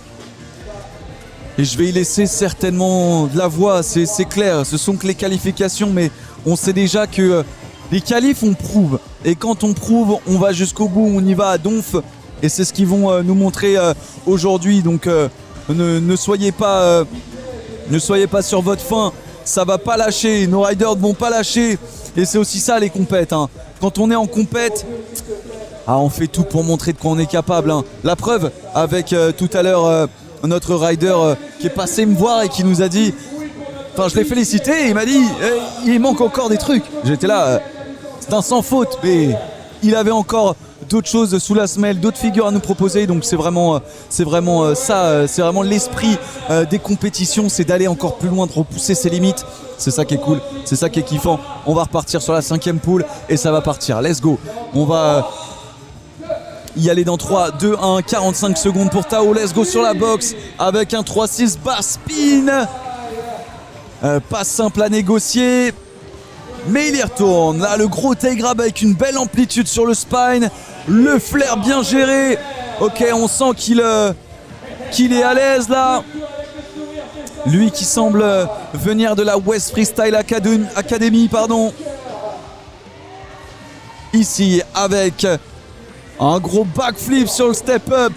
Et je vais y laisser certainement de la voix, c'est clair. Ce sont que les qualifications, mais on sait déjà que les qualifs, on prouve. Et quand on prouve, on va jusqu'au bout, on y va à donf. Et c'est ce qu'ils vont nous montrer aujourd'hui. Donc ne soyez pas sur votre faim. Ça va pas lâcher, nos riders ne vont pas lâcher. Et c'est aussi ça les compètes, hein. Quand on est en compète, on fait tout pour montrer de quoi on est capable, hein. La preuve avec tout à l'heure notre rider qui est passé me voir et qui nous a dit, enfin je l'ai félicité et il m'a dit il manque encore des trucs. J'étais là, c'est un sans faute, mais il avait encore d'autres choses sous la semelle, d'autres figures à nous proposer. Donc c'est vraiment ça, c'est vraiment l'esprit des compétitions, c'est d'aller encore plus loin, de repousser ses limites. C'est ça qui est cool, c'est ça qui est kiffant. On va repartir sur la 5e poule et ça va partir, let's go. On va y aller dans 3, 2, 1, 45 secondes pour Tao. Let's go sur la box avec un 3-6 bar spin. Pas simple à négocier. Mais il y retourne. Là, le gros tail grab avec une belle amplitude sur le spine. Le flair bien géré. Ok, on sent qu'il est à l'aise là. Lui qui semble venir de la West Freestyle Academy, pardon. Ici, avec un gros backflip sur le step-up.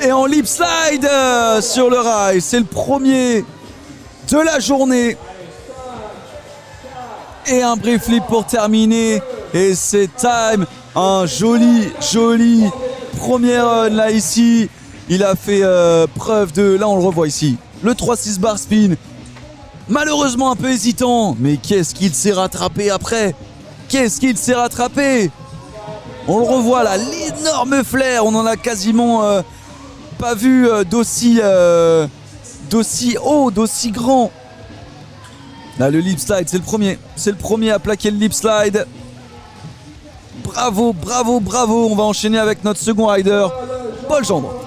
Et en lip slide sur le rail. C'est le premier de la journée. Et un brief flip pour terminer. Et c'est time. Un joli premier run là ici. Il a fait preuve de... Là on le revoit ici. Le 3-6 bar spin. Malheureusement un peu hésitant. Mais qu'est-ce qu'il s'est rattrapé après? Qu'est-ce qu'il s'est rattrapé? On le revoit là. L'énorme flair. On en a quasiment pas vu d'aussi haut, d'aussi grand. Là le lip slide c'est le premier. C'est le premier à plaquer le lip slide. Bravo, bravo, bravo. On va enchaîner avec notre second rider, Paul Gendre.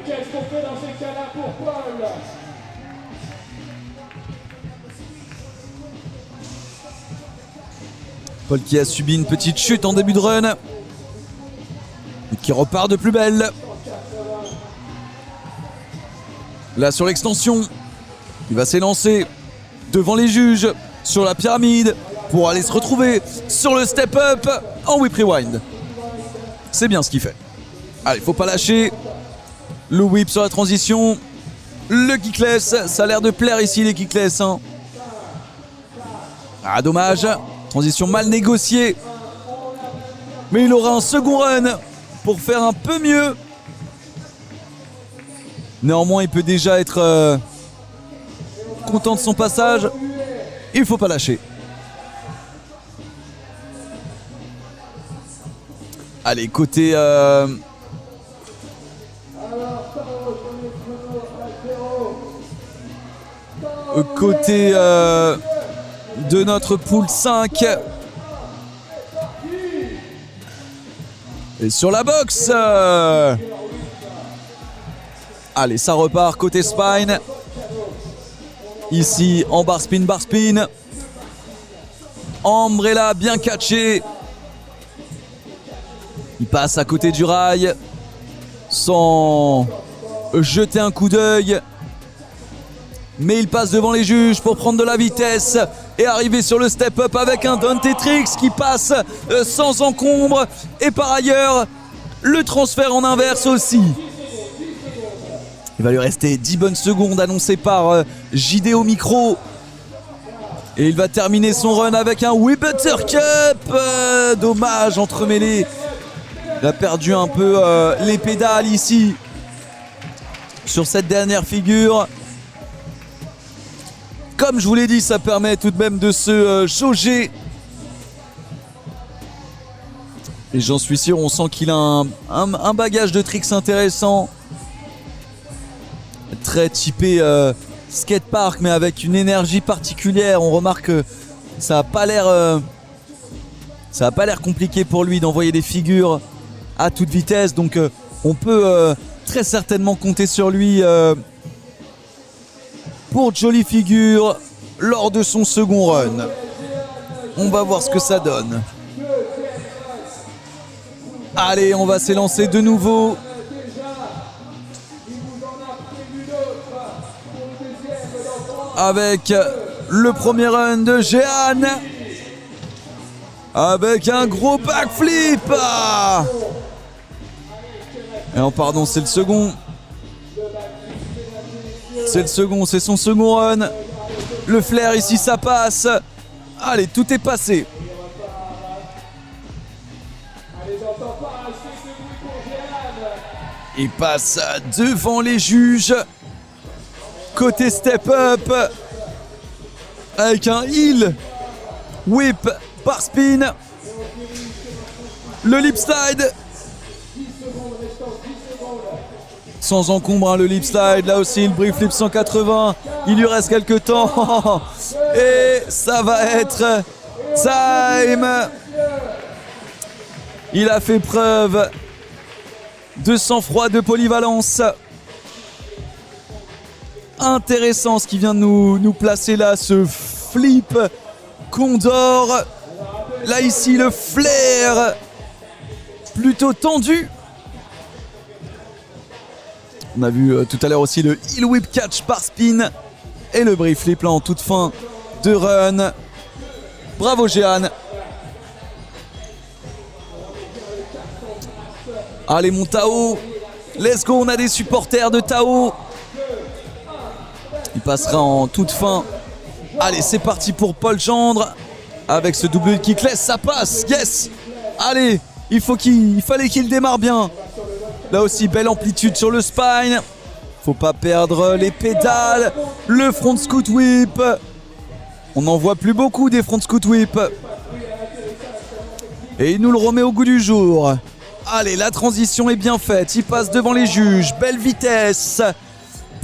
Qu'est-ce qu'on fait dans ces cas-là pour Paul? Paul qui a subi une petite chute en début de run. Et qui repart de plus belle. Là sur l'extension, il va s'élancer devant les juges sur la pyramide pour aller se retrouver sur le step-up en whip rewind. C'est bien ce qu'il fait. Allez, faut pas lâcher. Le whip sur la transition. Le kickless. Ça a l'air de plaire ici les kickless. Hein. Ah, dommage. Transition mal négociée. Mais il aura un second run pour faire un peu mieux. Néanmoins, il peut déjà être content de son passage. Il faut pas lâcher. Allez, côté... côté de notre pool 5. Et sur la boxe. Allez, ça repart côté spine. Ici, en bar spin, bar spin. Umbrella bien catché. Il passe à côté du rail sans jeter un coup d'œil. Mais il passe devant les juges pour prendre de la vitesse et arriver sur le step-up avec un Dante Tricks qui passe sans encombre. Et par ailleurs, le transfert en inverse aussi. Il va lui rester 10 bonnes secondes annoncées par JD au micro. Et il va terminer son run avec un Whip Buttercup. Dommage, entremêlé. Il a perdu un peu les pédales ici sur cette dernière figure. Comme je vous l'ai dit, ça permet tout de même de se jauger. Et j'en suis sûr, on sent qu'il a un bagage de tricks intéressant. Très typé skatepark, mais avec une énergie particulière. On remarque que ça n'a pas l'air compliqué pour lui d'envoyer des figures à toute vitesse. Donc on peut très certainement compter sur lui pour de jolies figures lors de son second run. On va voir ce que ça donne. Allez, on va s'élancer de nouveau. Avec le premier run de Jehan. Avec un gros backflip. Et non, pardon, c'est le second. C'est le second, c'est son second run. Le flair ici, ça passe. Allez, tout est passé. Il passe devant les juges. Côté step-up. Avec un heel. Whip par spin. Le lip slide. sans encombre, hein, le lip slide. Là aussi, le brief flip 180. Il lui reste quelques temps. Et ça va être time. Il a fait preuve de sang-froid, de polyvalence. Intéressant ce qui vient de nous placer là, ce flip Condor. Là ici, le flair plutôt tendu. On a vu tout à l'heure aussi le heel whip catch par spin et le brief flip là en toute fin de run. Bravo Jehan. Allez mon Tao, let's go, on a des supporters de Tao. Il passera en toute fin. Allez, c'est parti pour Paul Gendre avec ce double kickless, ça passe, yes. Allez, il fallait qu'il démarre bien. Là aussi, belle amplitude sur le spine. Faut pas perdre les pédales. Le front scoot whip. On n'en voit plus beaucoup des front scoot whip. Et il nous le remet au goût du jour. Allez, la transition est bien faite. Il passe devant les juges. Belle vitesse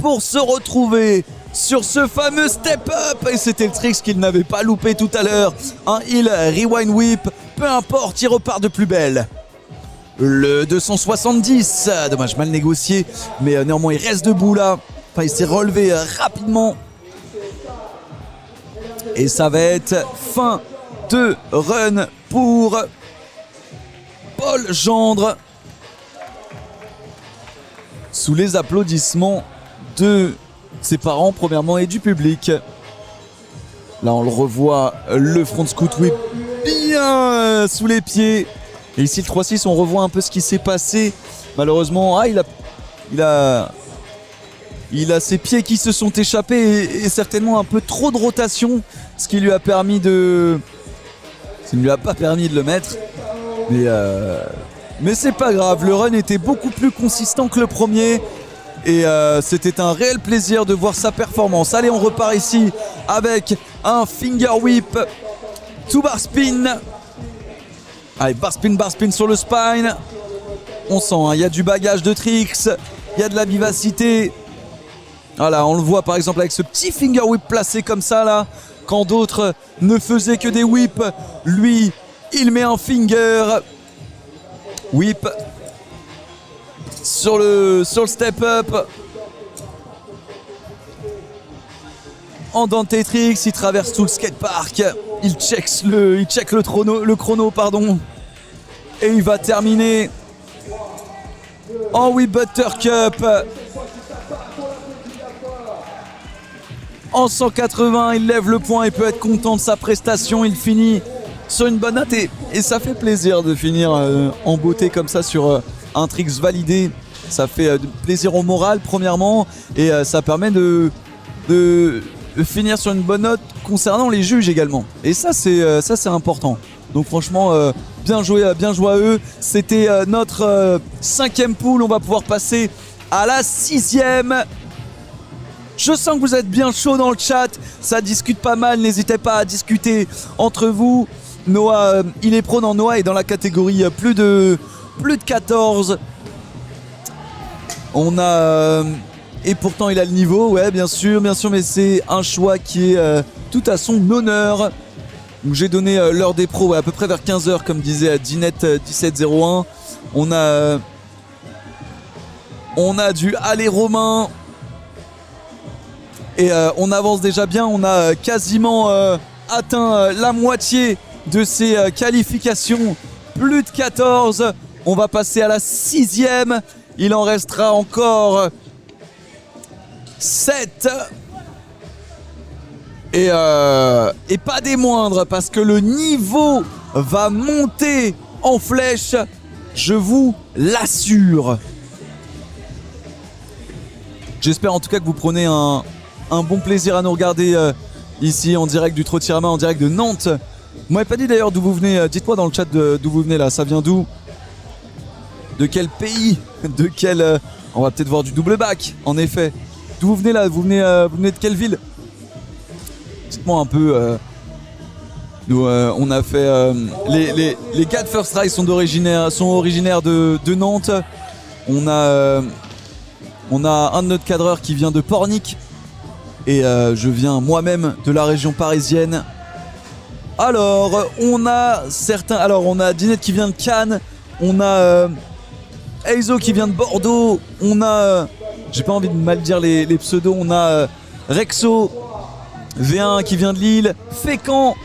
pour se retrouver sur ce fameux step up. Et c'était le trick qu'il n'avait pas loupé tout à l'heure. Un heel rewind whip. Peu importe, il repart de plus belle. Le 270. Dommage, mal négocié. Mais néanmoins, il reste debout là. Enfin, il s'est relevé rapidement. Et ça va être fin de run pour Paul Gendre. Sous les applaudissements de ses parents premièrement et du public. Là on le revoit, le front scoot whip bien sous les pieds. Et ici le 3-6, on revoit un peu ce qui s'est passé. Malheureusement, il a ses pieds qui se sont échappés et certainement un peu trop de rotation, ce qui lui a permis de... Ça ne lui a pas permis de le mettre. Mais c'est pas grave, le run était beaucoup plus consistant que le premier. Et c'était un réel plaisir de voir sa performance. Allez, on repart ici avec un finger whip to bar spin. Allez, bar spin sur le spine. On sent, il y a du bagage de tricks, il y a de la vivacité. Voilà, on le voit par exemple avec ce petit finger whip placé comme ça là. Quand d'autres ne faisaient que des whips, lui, il met un finger whip sur le step up. En Dante Tricks, il traverse tout le skatepark. Il check le chrono, pardon. Et il va terminer en whip buttercup. En 180, il lève le poing et peut être content de sa prestation. Il finit sur une bonne note et ça fait plaisir de finir en beauté comme ça sur un tricks validé. Ça fait plaisir au moral premièrement et ça permet de finir sur une bonne note concernant les juges également. Et ça c'est important. Donc franchement bien joué à eux. C'était notre 5e pool. On va pouvoir passer à la 6e. Je sens que vous êtes bien chaud dans le chat, ça discute pas mal, n'hésitez pas à discuter entre vous. Noah, il est pro dans Noah et dans la catégorie plus de 14. On a... et pourtant il a le niveau, ouais bien sûr, mais c'est un choix qui est tout à son honneur. Donc j'ai donné l'heure des pros à peu près vers 15h comme disait Dinette 1701. On a du aller Romain. Et on avance déjà bien, on a quasiment atteint la moitié de ces qualifications, plus de 14. On va passer à la 6e, il en restera encore 7. Et pas des moindres, parce que le niveau va monter en flèche, je vous l'assure. J'espère en tout cas que vous prenez un bon plaisir à nous regarder ici en direct du Trottirama, en direct de Nantes. Vous m'avez pas dit d'ailleurs d'où vous venez, dites-moi dans le chat d'où vous venez là, ça vient d'où? De quel pays? De quel... on va peut-être voir du double back, en effet. D'où vous venez là? Vous venez de quelle ville? Dites-moi un peu. Nous, on a fait... les 4 First Try sont originaires de Nantes. On a... On a un de notre cadreur qui vient de Pornic. Et je viens moi-même de la région parisienne. Alors, on a certains... Alors, on a Dinette qui vient de Cannes. On a Eizo qui vient de Bordeaux. On a... j'ai pas envie de mal dire les pseudos. On a Rexo, V1 qui vient de Lille. Fécamp,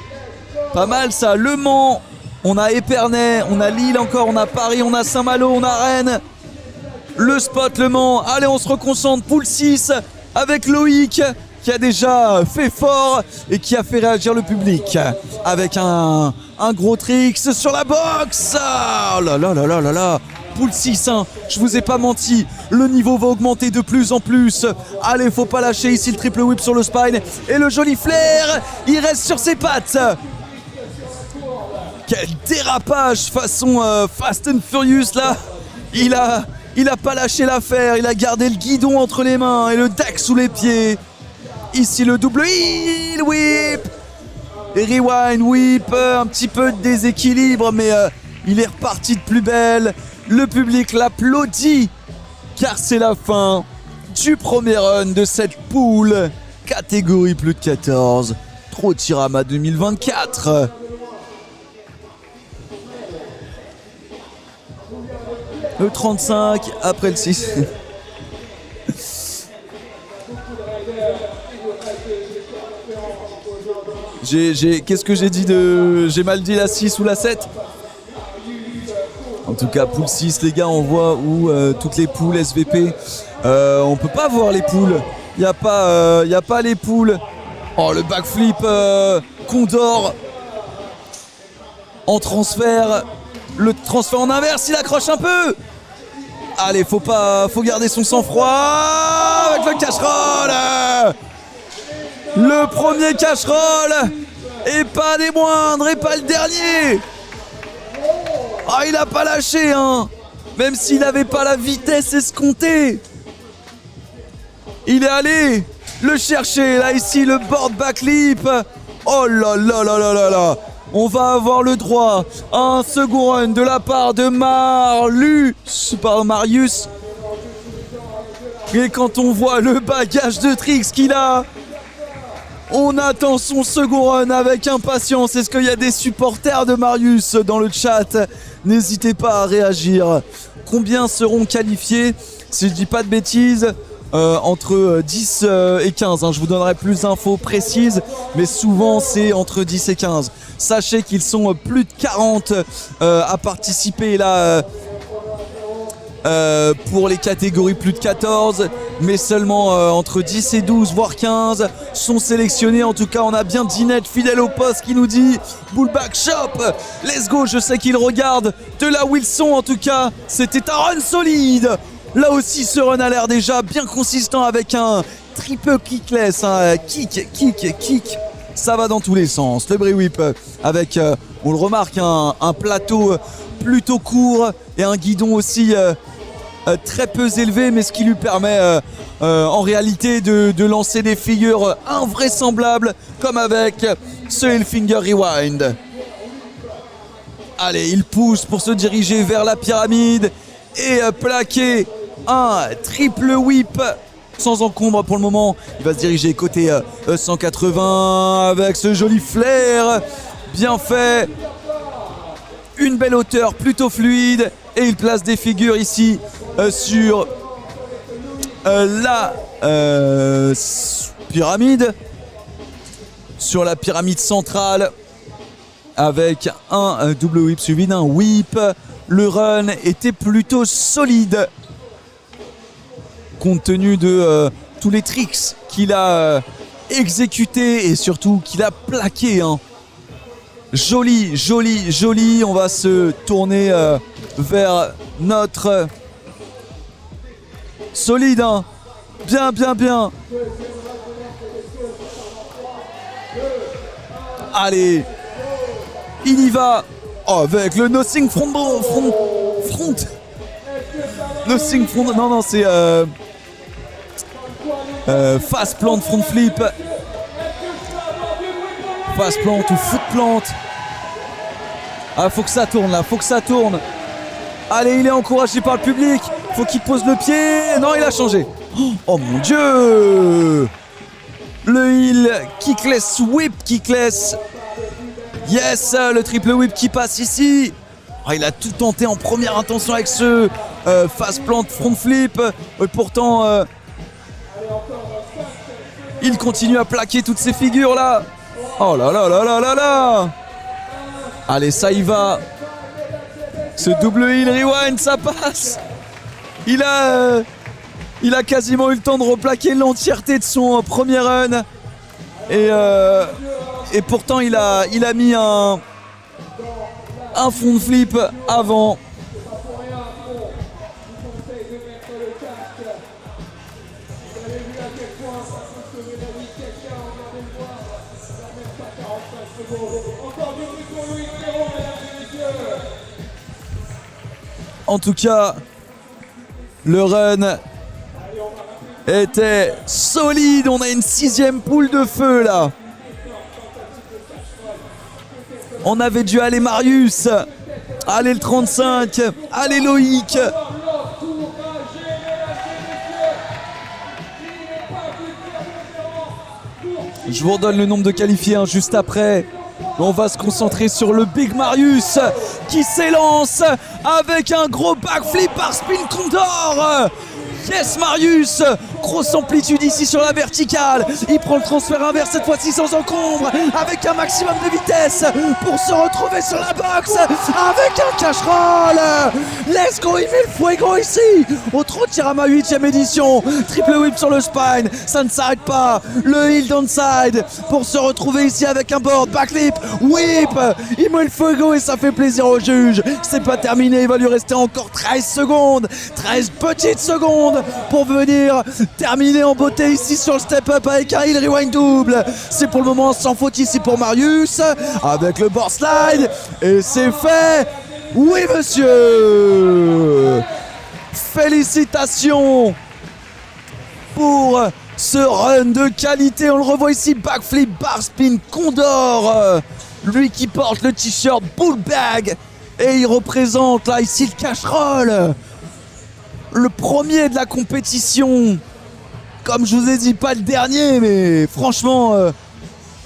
pas mal ça. Le Mans. On a Épernay. On a Lille encore. On a Paris. On a Saint-Malo. On a Rennes. Le Spot, Le Mans. Allez, on se reconcentre. Poule 6 avec Loïc qui a déjà fait fort et qui a fait réagir le public avec un gros tricks sur la boxe. Oh là là là là là là. Poule 6, hein, je vous ai pas menti, le niveau va augmenter de plus en plus. Allez, faut pas lâcher ici le triple whip sur le spine et le joli flair, il reste sur ses pattes. Quel dérapage façon Fast and Furious là. Il a pas lâché l'affaire, il a gardé le guidon entre les mains et le deck sous les pieds. Ici le double heel whip et rewind whip, un petit peu de déséquilibre mais il est reparti de plus belle. Le public l'applaudit car c'est la fin du premier run de cette poule catégorie plus de 14 Trotirama 2024. Le 35 après le 6. Qu'est-ce que j'ai dit de... J'ai mal dit la 6 ou la 7 ? En tout cas, poule 6, les gars, on voit où toutes les poules SVP. On peut pas voir les poules. Il n'y a pas les poules. Oh, le backflip Condor en transfert. Le transfert en inverse, il accroche un peu. Allez, faut garder son sang-froid avec le cash-roll. Le premier cash-roll et pas des moindres et pas le dernier. Ah, il a pas lâché, hein. Même s'il n'avait pas la vitesse escomptée. Il est allé le chercher. Là, ici, le board backlip. Oh là là là là là là. On va avoir le droit à un second run de la part de Marius. Et quand on voit le bagage de tricks qu'il a, on attend son second run avec impatience. Est-ce qu'il y a des supporters de Marius dans le chat ? N'hésitez pas à réagir. Combien seront qualifiés ? Si je dis pas de bêtises, entre 10 et 15. Je vous donnerai plus d'infos précises, mais souvent c'est entre 10 et 15. Sachez qu'ils sont plus de 40 à participer là pour les catégories plus de 14, mais seulement entre 10 et 12 voire 15 sont sélectionnés. En tout cas, on a bien Dinette fidèle au poste qui nous dit Bullback Shop, let's go. Je sais qu'il regarde de la Wilson. En tout cas, c'était un run solide. Là aussi, ce run a l'air déjà bien consistant avec un triple kickless, kick. Ça va dans tous les sens. Le Brie Whip avec, on le remarque, un plateau plutôt court et un guidon aussi très peu élevé, mais ce qui lui permet en réalité de lancer des figures invraisemblables comme avec ce Hellfinger Rewind. Allez, il pousse pour se diriger vers la pyramide et plaquer un triple whip sans encombre pour le moment. Il va se diriger côté 180 avec ce joli flair bien fait, une belle hauteur plutôt fluide, et il place des figures ici sur la pyramide, sur la pyramide centrale avec un double whip suivi d'un whip. Le run était plutôt solide compte tenu de tous les tricks qu'il a exécutés et surtout qu'il a plaqué. Joli. On va se tourner vers notre solide. Bien. Allez, il y va avec le nothing front. Nothing front. Non, c'est fast plant front flip. Fast plant ou foot plant. Faut que ça tourne là, Allez, il est encouragé par le public. Faut qu'il pose le pied. Non, il a changé. Oh mon Dieu. Le heel, kickless, whip, kickless. Yes, le triple whip qui passe ici. Oh, il a tout tenté en première intention avec ce face plant front flip. Pourtant, il continue à plaquer toutes ces figures là. Oh là là là là là là. Allez, ça y va. Ce double heel rewind, ça passe. Il a quasiment eu le temps de replaquer l'entièreté de son premier run. Et pourtant, il a mis un front flip avant. En tout cas, le run était solide. On a une 6e poule de feu là. On avait dû aller Marius, aller le 35, aller Loïc. Je vous redonne le nombre de qualifiés juste après. On va se concentrer sur le Big Marius qui s'élance avec un gros backflip par spin condor. Yes Marius, grosse amplitude ici sur la verticale. Il prend le transfert inverse cette fois-ci sans encombre, avec un maximum de vitesse pour se retrouver sur la box avec un cash roll. Let's go, il met le fuego ici au Trotirama 8ème édition. Triple whip sur le spine, ça ne s'arrête pas. Le heel downside pour se retrouver ici avec un board, backflip, whip. Il met le fuego et ça fait plaisir au juge. C'est pas terminé, il va lui rester encore 13 secondes, 13 petites secondes pour venir terminer en beauté ici sur le step-up avec un heel rewind double. C'est pour le moment sans faute ici pour Marius avec le board slide et c'est fait. Oui monsieur, félicitations pour ce run de qualité. On le revoit ici, backflip, bar spin, condor, lui qui porte le t-shirt bull bag et il représente là ici le cash roll. Le premier de la compétition. Comme je vous ai dit, pas le dernier, mais franchement,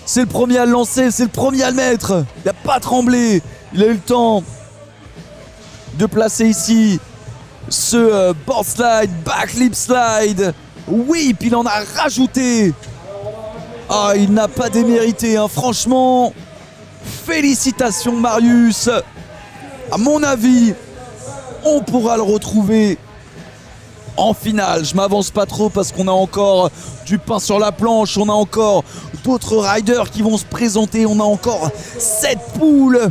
c'est le premier à le lancer, c'est le premier à le mettre. Il n'a pas tremblé. Il a eu le temps de placer ici ce board slide, backflip slide. Whip, il en a rajouté. Ah, il n'a pas démérité, hein. Franchement, félicitations Marius. À mon avis, on pourra le retrouver en finale. Je m'avance pas trop parce qu'on a encore du pain sur la planche. On a encore d'autres riders qui vont se présenter. On a encore 7 poules.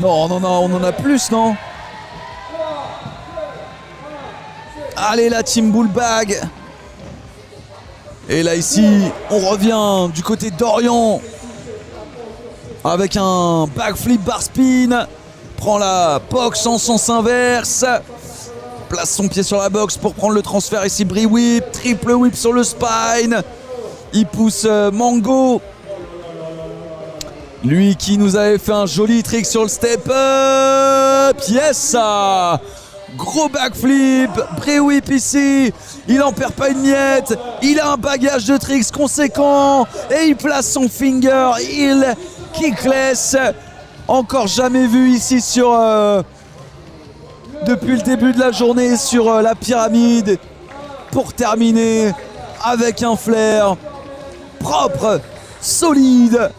Non, on en a plus, non? Allez, la team Bullbag. Et là, ici, on revient du côté d'Orient avec un backflip bar spin. Prend la box en sens inverse. Place son pied sur la box pour prendre le transfert ici. Brie whip, triple whip sur le spine. Il pousse Mango. Lui qui nous avait fait un joli trick sur le step up. Yes! Gros backflip, Brie whip ici. Il en perd pas une miette. Il a un bagage de tricks conséquent. Et il place son finger heel kickless. Encore jamais vu ici sur depuis le début de la journée sur la pyramide. Pour terminer avec un flair propre, solide,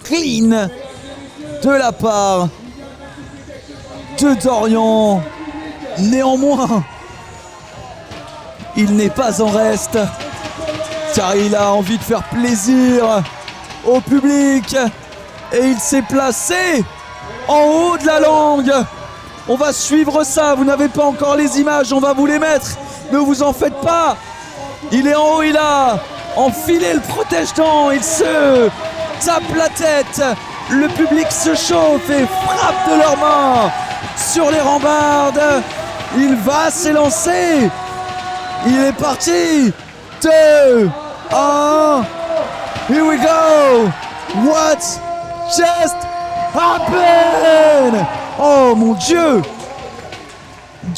clean de la part de Dorian. Néanmoins, il n'est pas en reste car il a envie de faire plaisir au public et il s'est placé en haut de la langue. On va suivre ça, vous n'avez pas encore les images, on va vous les mettre, ne vous en faites pas. Il est en haut, il a enfilé le protège-dents, il se tape la tête, le public se chauffe et frappe de leurs mains sur les rambardes. Il va s'élancer, il est parti, 2, 1, here we go. What just happened? Oh mon Dieu!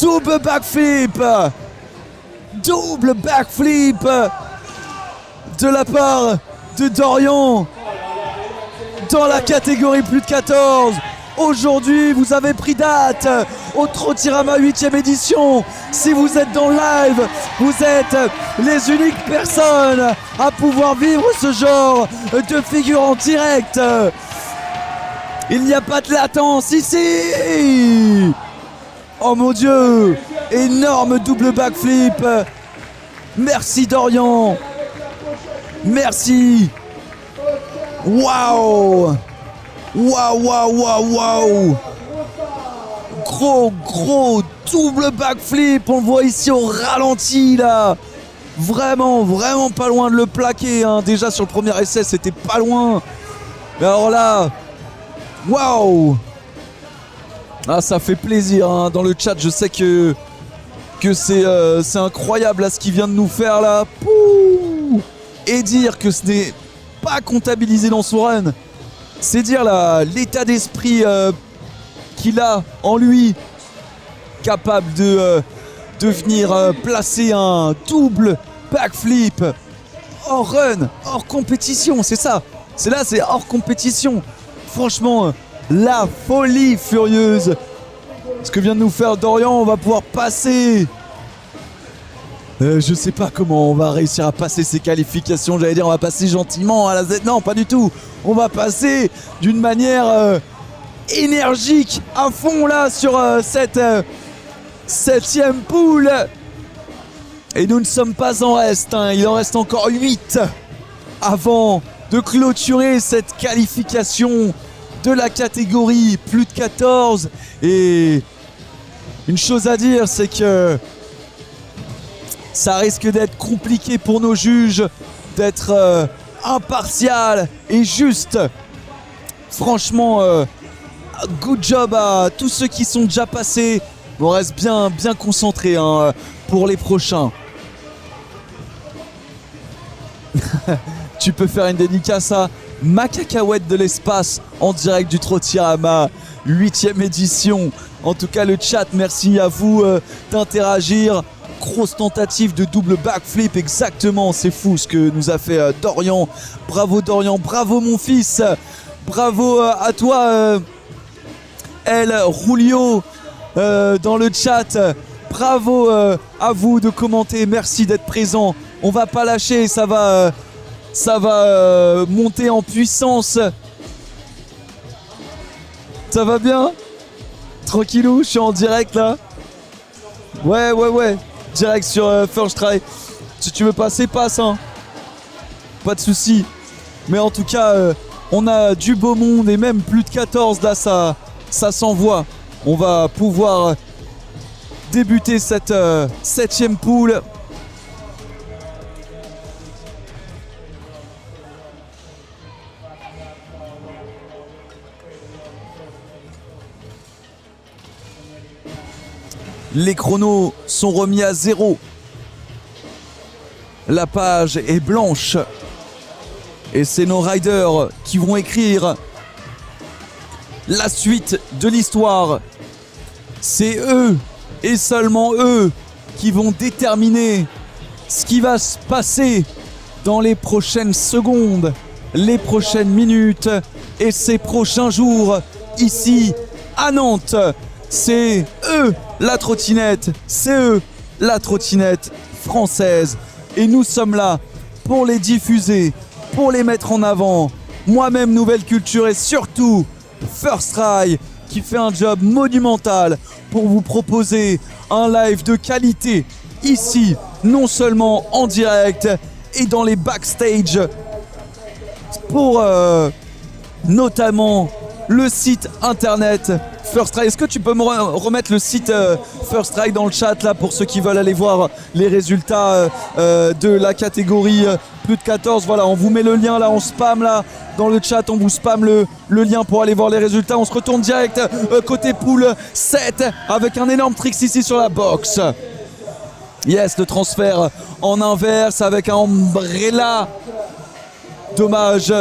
Double backflip! Double backflip de la part de Dorian dans la catégorie plus de 14. Aujourd'hui, vous avez pris date au Trottirama 8e édition. Si vous êtes dans le live, vous êtes les uniques personnes à pouvoir vivre ce genre de figure en direct. Il n'y a pas de latence ici. Oh mon Dieu, énorme double backflip. Merci Dorian. Merci. Waouh. Waouh, waouh, waouh, waouh. Gros double backflip. On le voit ici au ralenti là. Vraiment pas loin de le plaquer. Hein. Déjà sur le premier essai, c'était pas loin. Mais alors là, waouh. Ah, ça fait plaisir hein. Dans le chat, je sais que c'est incroyable là, ce qu'il vient de nous faire là. Pouh. Et dire que ce n'est pas comptabilisé dans son run, c'est dire l'état d'esprit qu'il a en lui, capable de venir placer un double backflip hors run, hors compétition, c'est ça. C'est hors compétition. Franchement, la folie furieuse. Ce que vient de nous faire Dorian, on va pouvoir passer. Je sais pas comment on va réussir à passer ces qualifications. J'allais dire on va passer gentiment à la Z. Non, pas du tout. On va passer d'une manière énergique à fond là sur cette 7e poule. Et nous ne sommes pas en reste. Hein. Il en reste encore 8 avant de clôturer cette qualification de la catégorie plus de 14. Et une chose à dire, c'est que ça risque d'être compliqué pour nos juges d'être impartial et juste. Franchement, good job à tous ceux qui sont déjà passés. On reste bien concentrés hein, pour les prochains. Tu peux faire une dédicace à ma cacahuète de l'espace en direct du Trottirama 8e édition. En tout cas, le chat, merci à vous d'interagir. Grosse tentative de double backflip, exactement, c'est fou ce que nous a fait Dorian. Bravo Dorian, bravo mon fils, bravo à toi El Rulio dans le chat. Bravo à vous de commenter, merci d'être présent. On va pas lâcher, ça va monter en puissance. Ça va bien? Tranquillou, je suis en direct là. Ouais. Direct sur First Try. Si tu veux passer, passe hein. Pas de soucis. Mais en tout cas, on a du beau monde et même plus de 14 là, ça s'envoie. On va pouvoir débuter cette 7e poule. Les chronos sont remis à 0. La page est blanche. Et c'est nos riders qui vont écrire la suite de l'histoire. C'est eux et seulement eux qui vont déterminer ce qui va se passer dans les prochaines secondes, les prochaines minutes et ces prochains jours ici à Nantes. C'est eux la trottinette, c'est eux la trottinette française. Et nous sommes là pour les diffuser, pour les mettre en avant. Moi-même, Nouvelle Culture et surtout First Try qui fait un job monumental pour vous proposer un live de qualité ici, non seulement en direct et dans les backstage pour notamment le site internet First Try. Est-ce que tu peux me remettre le site First Try dans le chat là pour ceux qui veulent aller voir les résultats de la catégorie plus de 14. Voilà, on vous met le lien là, on spam là dans le chat, on vous spam le lien pour aller voir les résultats. On se retourne direct côté poule 7 avec un énorme tricks ici sur la box. Yes, le transfert en inverse avec un Umbrella. Dommage,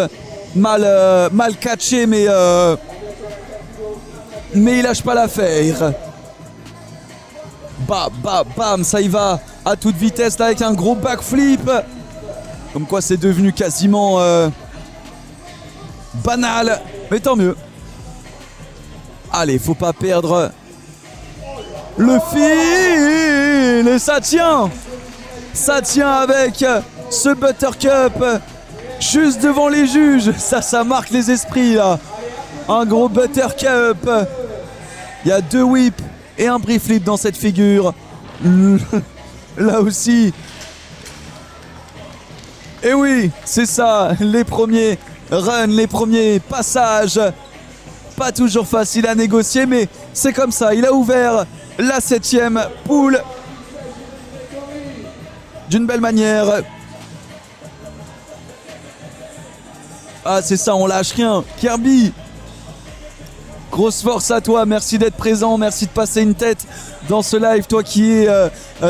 mal catché, mais mais il lâche pas l'affaire. Bam, bam, bam, ça y va à toute vitesse là avec un gros backflip. Comme quoi c'est devenu quasiment banal, mais tant mieux. Allez, faut pas perdre le fil. Et ça tient. Ça tient avec ce buttercup juste devant les juges. Ça marque les esprits là. Un gros buttercup. Il y a 2 whips et un brief flip dans cette figure. Là aussi. Et oui, c'est ça, les premiers runs, les premiers passages. Pas toujours facile à négocier, mais c'est comme ça. Il a ouvert la 7e poule d'une belle manière. Ah, c'est ça, on lâche rien. Kirby, grosse force à toi. Merci d'être présent. Merci de passer une tête dans ce live. Toi qui es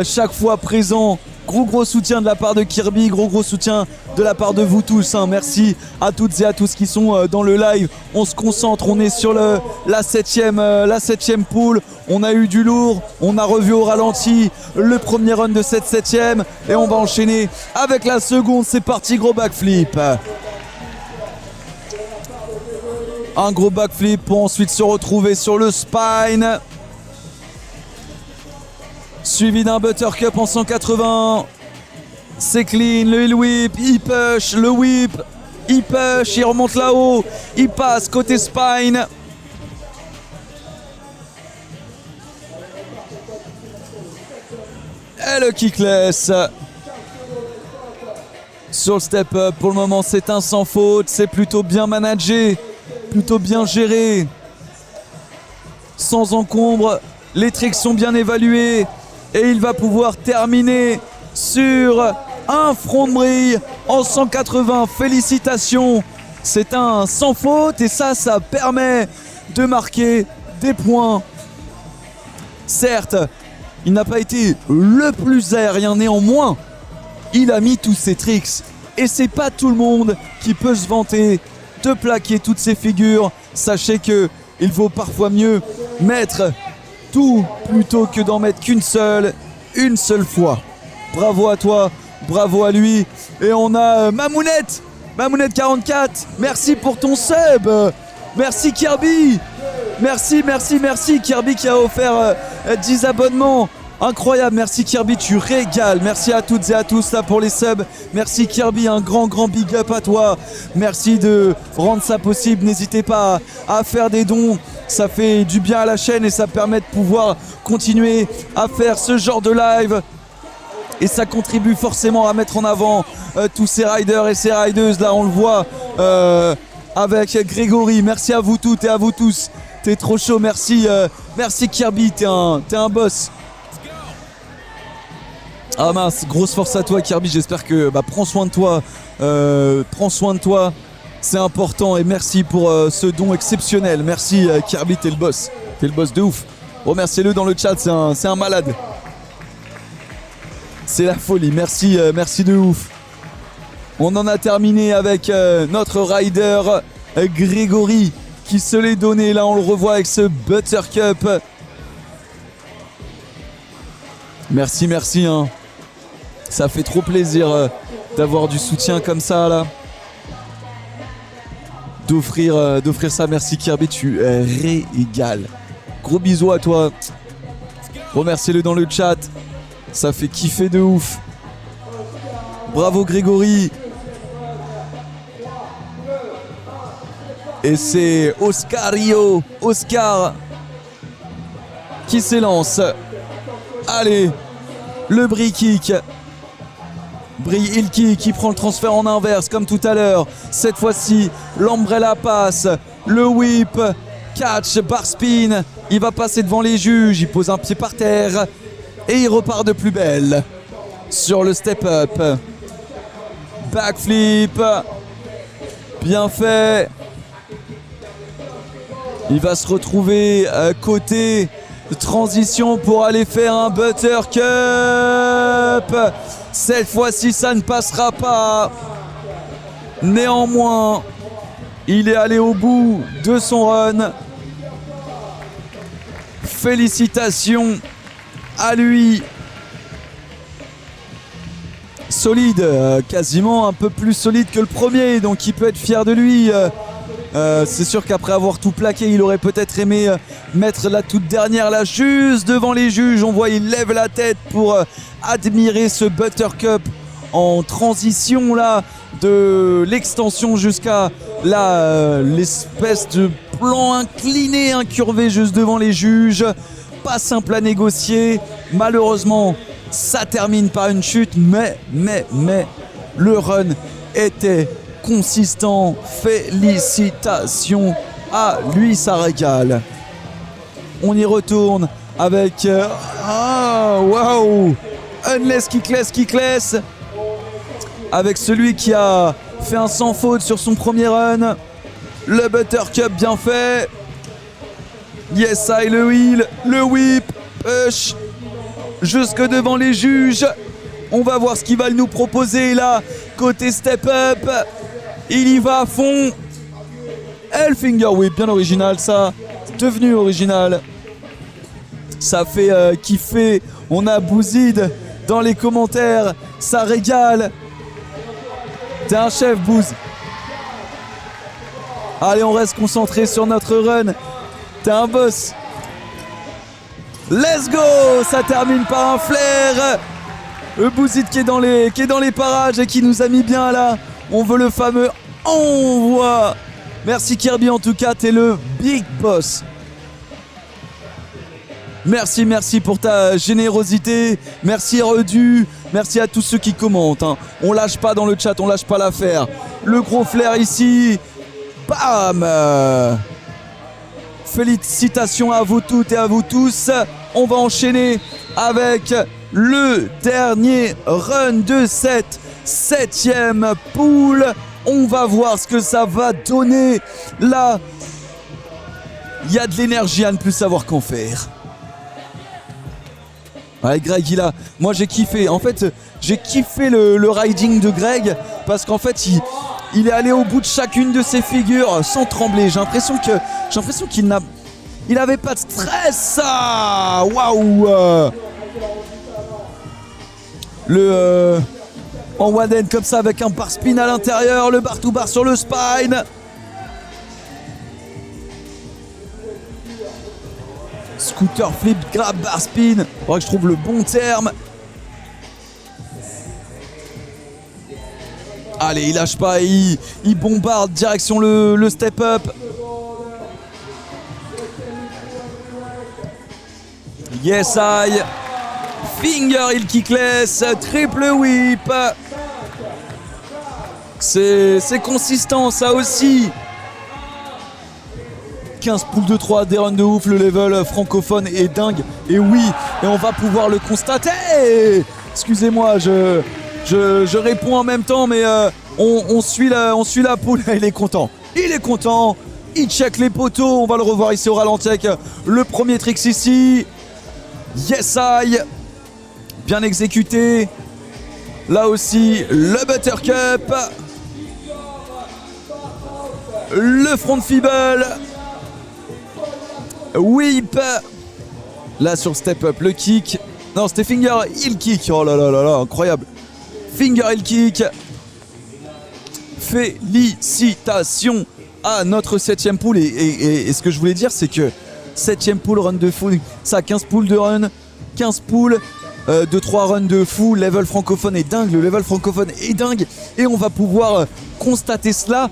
chaque fois présent. Gros soutien de la part de Kirby, gros soutien de la part de vous tous, hein. Merci à toutes et à tous qui sont dans le live. On se concentre, on est sur la 7e poule. On a eu du lourd, on a revu au ralenti le premier run de cette 7e et on va enchaîner avec la seconde. C'est parti, gros backflip. Un gros backflip pour ensuite se retrouver sur le spine. Suivi d'un buttercup en 180. C'est clean, le heel whip, il push, le whip, il push, il remonte là-haut, il passe côté spine. Et le kickless. Sur le step-up, pour le moment c'est un sans faute, c'est plutôt bien managé, plutôt bien géré. Sans encombre, les tricks sont bien évalués. Et il va pouvoir terminer sur un front de brille en 180. Félicitations, c'est un sans faute et ça permet de marquer des points. Certes, il n'a pas été le plus aérien, néanmoins, il a mis tous ses tricks. Et c'est pas tout le monde qui peut se vanter de plaquer toutes ces figures. Sachez que il vaut parfois mieux mettre tout plutôt que d'en mettre qu'une seule, une seule fois. Bravo à toi, bravo à lui. Et on a Mamounette 44, merci pour ton sub. Merci Kirby. Merci Kirby qui a offert 10 abonnements. Incroyable, merci Kirby, tu régales. Merci à toutes et à tous là pour les subs. Merci Kirby, un grand big up à toi. Merci de rendre ça possible. N'hésitez pas à faire des dons. Ça fait du bien à la chaîne et ça permet de pouvoir continuer à faire ce genre de live. Et ça contribue forcément à mettre en avant tous ces riders et ces rideuses. Là, on le voit avec Grégory. Merci à vous toutes et à vous tous. T'es trop chaud, merci Kirby, t'es un boss. Ah mince, grosse force à toi Kirby, j'espère que prends soin de toi, c'est important et merci pour ce don exceptionnel. Merci Kirby, t'es le boss de ouf. Remerciez-le dans le chat, c'est un malade. C'est la folie, merci de ouf. On en a terminé avec notre rider Grégory qui se l'est donné, là on le revoit avec ce buttercup. Merci hein. Ça fait trop plaisir d'avoir du soutien comme ça là. D'offrir ça, merci Kirby, tu régales. Gros bisous à toi. Remerciez-le dans le chat. Ça fait kiffer de ouf. Bravo Grégory. Et c'est Oscar qui s'élance. Allez, le brie kick. Brie heel kick qui prend le transfert en inverse comme tout à l'heure. Cette fois-ci, l'ombrella passe. Le whip, catch, bar spin. Il va passer devant les juges. Il pose un pied par terre. Et il repart de plus belle. Sur le step-up. Backflip. Bien fait. Il va se retrouver côté transition pour aller faire un buttercup. Cette fois-ci, ça ne passera pas. Néanmoins, il est allé au bout de son run. Félicitations à lui. Solide, quasiment un peu plus solide que le premier, donc il peut être fier de lui. C'est sûr qu'après avoir tout plaqué, il aurait peut-être aimé mettre la toute dernière là, juste devant les juges. On voit, il lève la tête pour admirer ce Buttercup en transition là, de l'extension jusqu'à l'espèce de plan incliné, incurvé juste devant les juges. Pas simple à négocier. Malheureusement, ça termine par une chute, mais le run était consistant. Félicitations à lui, ça régale. On y retourne avec waouh, Unless Kickless avec celui qui a fait un sans faute sur son premier run. Le Buttercup bien fait. Yes, I le wheel, le whip, push jusque devant les juges. On va voir ce qu'il va nous proposer là, côté step up. Il y va à fond. Finger whip, bien original ça. Devenu original. Ça fait kiffer. On a Bouzid dans les commentaires. Ça régale. T'es un chef, Bouz. Allez, on reste concentré sur notre run. T'es un boss. Let's go. Ça termine par un flair. Bouzid qui est dans les parages et qui nous a mis bien là. On veut le fameux envoi. Merci Kirby, en tout cas, t'es le big boss. Merci pour ta générosité. Merci Redu. Merci à tous ceux qui commentent. Hein. On lâche pas dans le chat, on lâche pas l'affaire. Le gros flair ici. Bam. Félicitations à vous toutes et à vous tous. On va enchaîner avec le dernier run de cette 7e poule. On va voir ce que ça va donner. Là, il y a de l'énergie à ne plus savoir qu'en faire. Ouais, Greg, moi j'ai kiffé. En fait, j'ai kiffé le riding de Greg parce qu'en fait, il est allé au bout de chacune de ses figures sans trembler. J'ai l'impression qu'il n'avait pas de stress. Ah, waouh. En one hand comme ça avec un bar spin à l'intérieur, le bar to bar sur le spine. Scooter flip, grab, bar spin. Faudrait que je trouve le bon terme. Allez, il lâche pas, il bombarde direction le step up. Yes, I. Finger hill kickless, triple whip. C'est consistant ça aussi. 15 poules de 3, des runs de ouf, le level francophone est dingue. Et oui, et on va pouvoir le constater. Excusez-moi, je réponds en même temps, mais on suit la poule. Il est content. Il check les poteaux. On va le revoir ici au ralenti avec le premier tricks ici. Yes, I. Bien exécuté. Là aussi, le Buttercup. Le front feeble. Whip. Là sur step up, le kick. Non, c'était finger heel kick. Oh là là là là, incroyable. Finger heel kick. Félicitations à notre 7e pool. Et ce que je voulais dire, c'est que 7e pool run de fou. Ça, 15 poules de run. 15 poules de 3 runs de fou. Level francophone est dingue. Le level francophone est dingue. Et on va pouvoir constater cela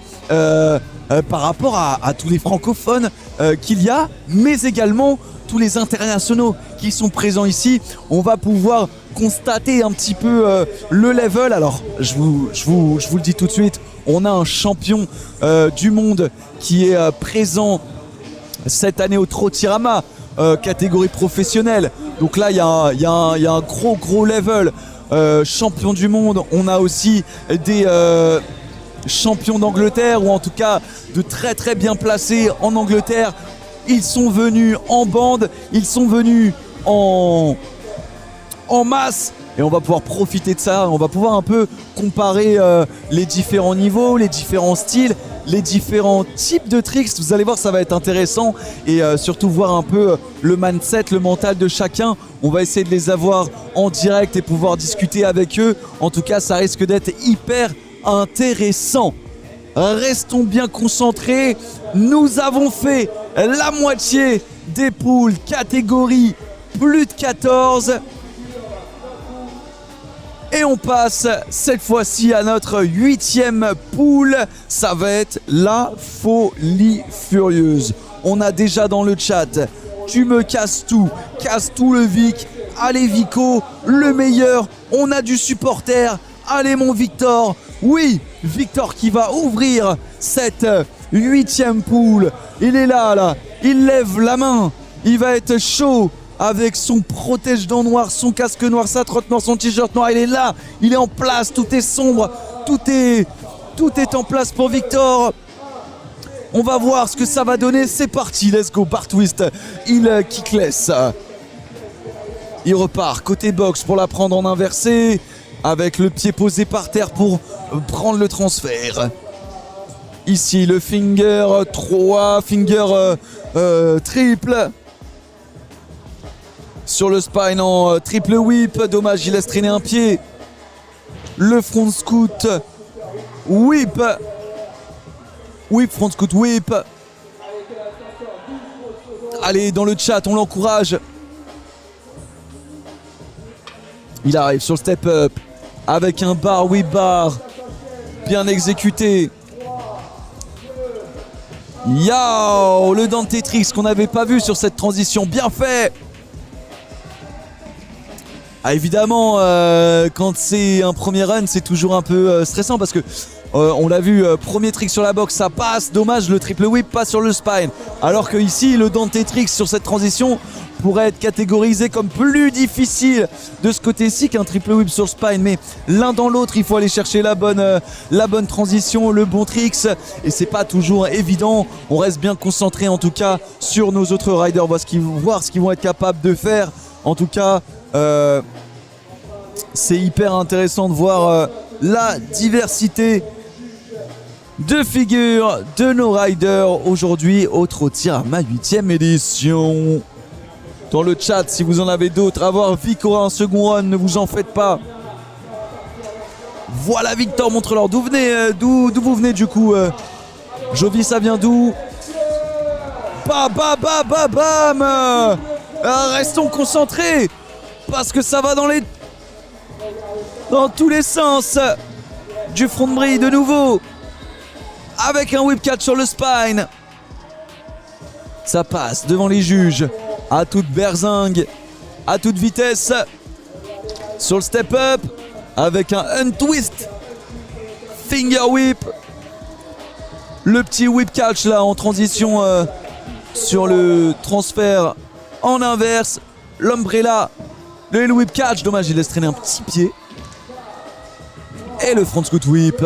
par rapport à tous les francophones qu'il y a, mais également tous les internationaux qui sont présents ici. On va pouvoir constater un petit peu le level. Alors, je vous le dis tout de suite, on a un champion du monde qui est présent cette année au Trotirama, catégorie professionnelle. Donc là, il y a un gros level. Champion du monde. On a aussi des champions d'Angleterre, ou en tout cas de très bien placés en Angleterre. Ils sont venus en bande, ils sont venus en masse, et on va pouvoir profiter de ça. On va pouvoir un peu comparer les différents niveaux, les différents styles, les différents types de tricks. Vous allez voir, ça va être intéressant et surtout voir un peu le mindset, le mental de chacun. On va essayer de les avoir en direct et pouvoir discuter avec eux. En tout cas, ça risque d'être hyper intéressant. Restons bien concentrés. Nous avons fait la moitié des poules catégorie plus de 14. Et on passe cette fois-ci à notre 8e poule. Ça va être la folie furieuse. On a déjà dans le chat, tu me casses tout le Vic. Allez Vico, le meilleur. On a du supporter. Allez mon Victor. Oui, Victor qui va ouvrir cette 8e poule. Il est là. Il lève la main. Il va être chaud. Avec son protège-dents noir, son casque noir, sa trotte noire, son t-shirt noir, il est là, il est en place, tout est sombre, tout est en place pour Victor. On va voir ce que ça va donner, c'est parti, let's go, bar twist, il kickless. Il repart côté box pour la prendre en inversé, avec le pied posé par terre pour prendre le transfert. Ici, le finger 3, finger triple. Sur le spine en triple whip, dommage, il laisse traîner un pied. Le front scoot, whip. Whip, front scoot, whip. Allez, dans le chat, on l'encourage. Il arrive sur le step up avec un bar, whip bar. Bien exécuté. Yao, le Dante Tricks qu'on n'avait pas vu sur cette transition, bien fait. Ah, évidemment, quand c'est un premier run, c'est toujours un peu stressant parce que on l'a vu, premier trick sur la box, ça passe. Dommage, le triple whip passe sur le spine. Alors que ici, le Dante Tricks sur cette transition pourrait être catégorisé comme plus difficile de ce côté-ci qu'un triple whip sur le spine. Mais l'un dans l'autre, il faut aller chercher la bonne transition, le bon tricks. Et c'est pas toujours évident. On reste bien concentré en tout cas sur nos autres riders, voir ce qu'ils vont être capables de faire. En tout cas, c'est hyper intéressant de voir la diversité de figures de nos riders aujourd'hui au Trottirama 8e édition. Dans le chat, si vous en avez d'autres, à voir Vic aura un second run, ne vous en faites pas. Voilà Victor, montre-leur d'où vous venez du coup. Jovi, ça vient d'où? Bam. Restons concentrés parce que ça va dans tous les sens. Du front de brille de nouveau avec un whip catch sur le spine. Ça passe devant les juges à toute berzingue, à toute vitesse. Sur le step up avec un untwist finger whip. Le petit whip catch là en transition sur le transfert en inverse. L'umbrella, le whip catch, dommage, il laisse traîner un petit pied. Et le front scoot whip.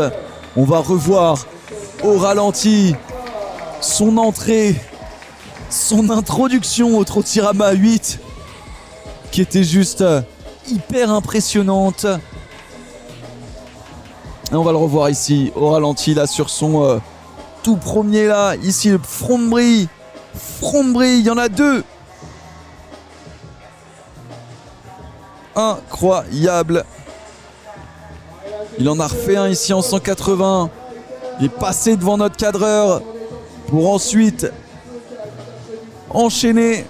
On va revoir au ralenti son entrée, son introduction au Trottirama 8 qui était juste hyper impressionnante. Et on va le revoir ici au ralenti là sur son tout premier là. Ici le front de brille, il y en a deux. Incroyable. Il en a refait un ici en 180. Il est passé devant notre cadreur pour ensuite enchaîner.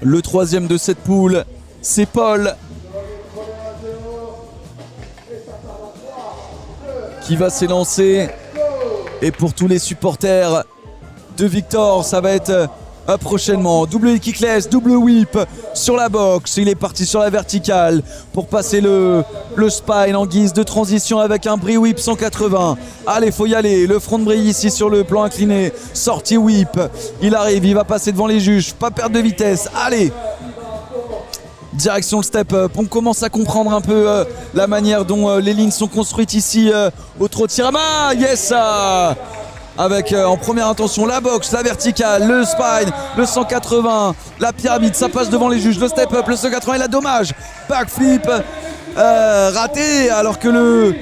Le troisième de cette poule, c'est Paul qui va s'élancer. Et pour tous les supporters de Victor, ça va être prochainement. Double kickless, double whip sur la box. Il est parti sur la verticale pour passer le spine en guise de transition avec un brie whip 180. Allez, faut y aller. Le front de brille ici sur le plan incliné. Sortie whip. Il arrive, il va passer devant les juges. Pas perdre de vitesse. Allez. Direction le step up. On commence à comprendre un peu la manière dont les lignes sont construites ici au Trottirama. Yes! Avec en première intention la box, la verticale, le spine, le 180, la pyramide, ça passe devant les juges, le step up, le 180 et la dommage. Backflip raté alors que le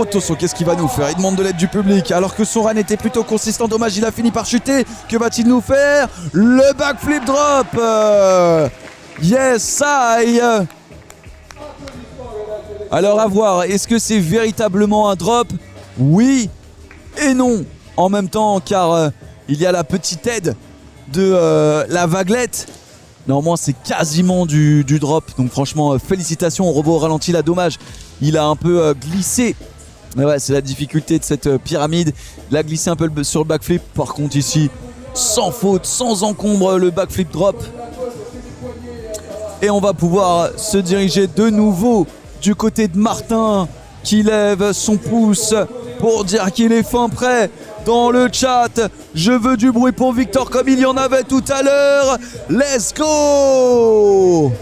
Attention, qu'est-ce qu'il va nous faire? Il demande de l'aide du public alors que son run était plutôt consistant. Dommage, il a fini par chuter. Que va-t-il nous faire? Le backflip drop. Yes, ça. Alors à voir, est-ce que c'est véritablement un drop? Oui et non en même temps, car il y a la petite aide de la vaguelette. Normalement c'est quasiment du drop, donc franchement félicitations. On revoit au ralenti là, dommage, il a un peu glissé. Mais ouais, c'est la difficulté de cette pyramide. Il a glissé un peu sur le backflip. Par contre ici, sans faute, sans encombre, le backflip drop. Et on va pouvoir se diriger de nouveau du côté de Martin qui lève son pouce pour dire qu'il est fin prêt. Dans le chat, je veux du bruit pour Victor comme il y en avait tout à l'heure. Let's go!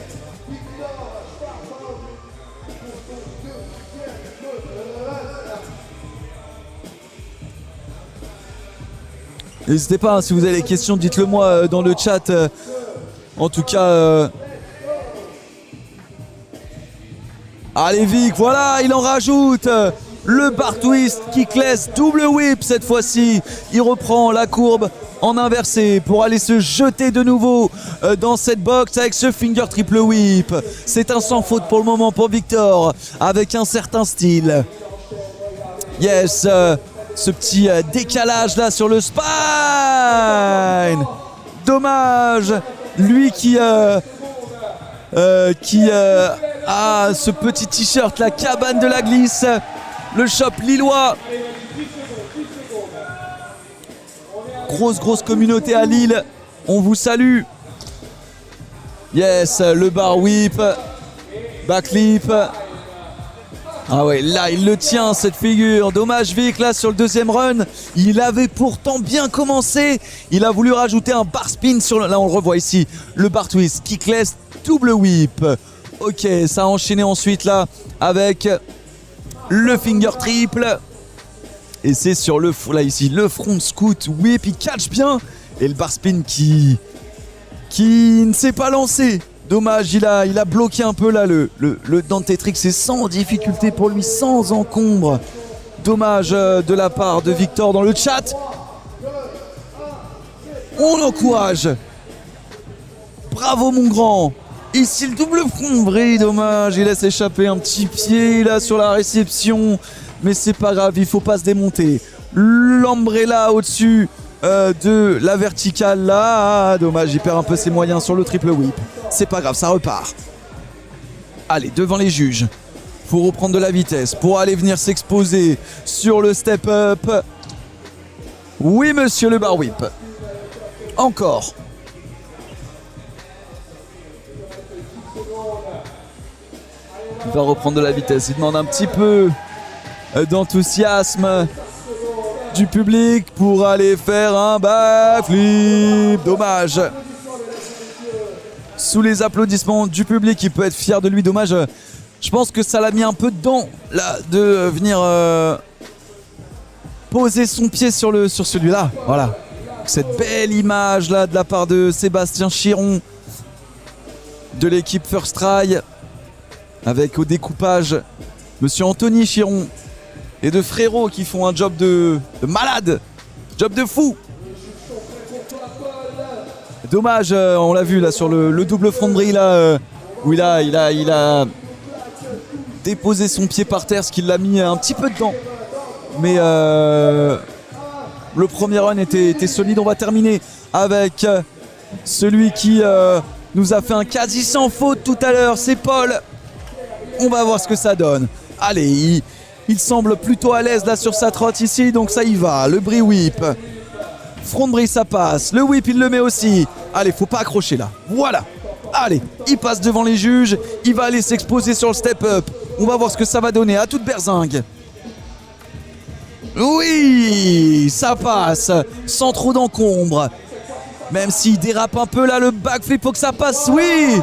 N'hésitez pas, hein, si vous avez des questions, dites-le moi dans le chat. En tout cas... Allez Vic, voilà, il en rajoute. Le bar twist, kickless, double whip cette fois-ci. Il reprend la courbe en inversé pour aller se jeter de nouveau dans cette box avec ce finger triple whip. C'est un sans faute pour le moment pour Victor, avec un certain style. Yes, ce petit décalage là sur le spine. Dommage, lui qui a ce petit t-shirt, la cabane de la glisse, le shop lillois. Grosse communauté à Lille, on vous salue. Yes, le bar whip, backlip. Ah ouais, là il le tient cette figure. Dommage Vic là sur le deuxième run. Il avait pourtant bien commencé. Il a voulu rajouter un bar spin sur le... Là on le revoit ici. Le bar twist, kickless, double whip. Ok, ça a enchaîné ensuite là avec le finger triple. Et c'est sur le là ici le front scoot whip. Il catch bien. Et le bar spin qui ne s'est pas lancé. Dommage, il a bloqué un peu là le Dante Trick, c'est sans difficulté pour lui, sans encombre. Dommage de la part de Victor dans le chat. On l'encourage. Bravo mon grand. Ici le double front, vrai, dommage, il laisse échapper un petit pied là sur la réception. Mais c'est pas grave, il faut pas se démonter. L'ombrella au-dessus de la verticale là. Dommage, il perd un peu ses moyens sur le triple whip. C'est pas grave, ça repart. Allez, devant les juges. Faut reprendre de la vitesse pour aller venir s'exposer sur le step up. Oui, monsieur le bar whip. Encore. Il va reprendre de la vitesse. Il demande un petit peu d'enthousiasme du public pour aller faire un backflip. Dommage. Sous les applaudissements du public, il peut être fier de lui. Dommage, je pense que ça l'a mis un peu dedans là, de venir poser son pied sur celui-là. Voilà, cette belle image là de la part de Sébastien Chiron de l'équipe First Try, avec au découpage monsieur Anthony Chiron et de Frérot qui font un job de malade, job de fou. Dommage, on l'a vu là sur le double front de drill là, où il a déposé son pied par terre, ce qui l'a mis un petit peu dedans. Mais le premier run était solide. On va terminer avec celui qui nous a fait un quasi sans faute tout à l'heure, c'est Paul. On va voir ce que ça donne. Allez, il semble plutôt à l'aise là sur sa trotte ici, donc ça y va. Le brie whip. Front de brie, ça passe. Le whip, il le met aussi. Allez, faut pas accrocher là. Voilà. Allez, il passe devant les juges. Il va aller s'exposer sur le step-up. On va voir ce que ça va donner à toute berzingue. Oui, ça passe. Sans trop d'encombre. Même s'il dérape un peu là, le backflip, faut que ça passe. Oui.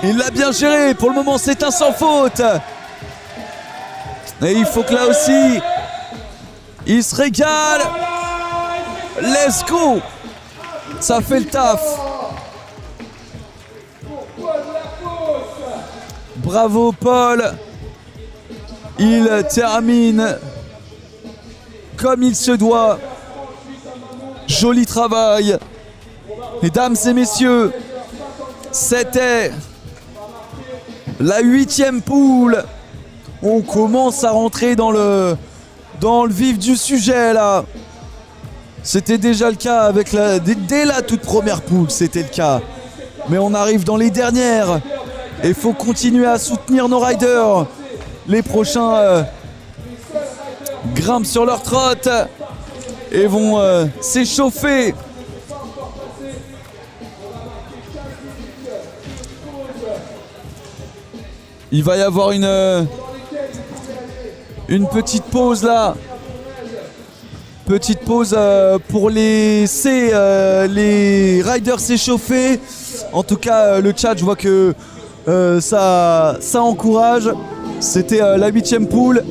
Il l'a bien géré. Pour le moment, c'est un sans faute. Et il faut que là aussi... il se régale. Let's go. Ça fait le taf. Bravo Paul. Il termine comme il se doit. Joli travail. Mesdames et messieurs, c'était la 8e poule. On commence à rentrer dans le vif du sujet là. C'était déjà le cas avec dès la toute première poule, c'était le cas. Mais on arrive dans les dernières. Et il faut continuer à soutenir nos riders. Les prochains grimpent sur leur trotte et vont s'échauffer. Il va y avoir une petite pause là. Petite pause pour laisser les riders s'échauffer. En tout cas, le chat, je vois que ça encourage. C'était la 8e poule.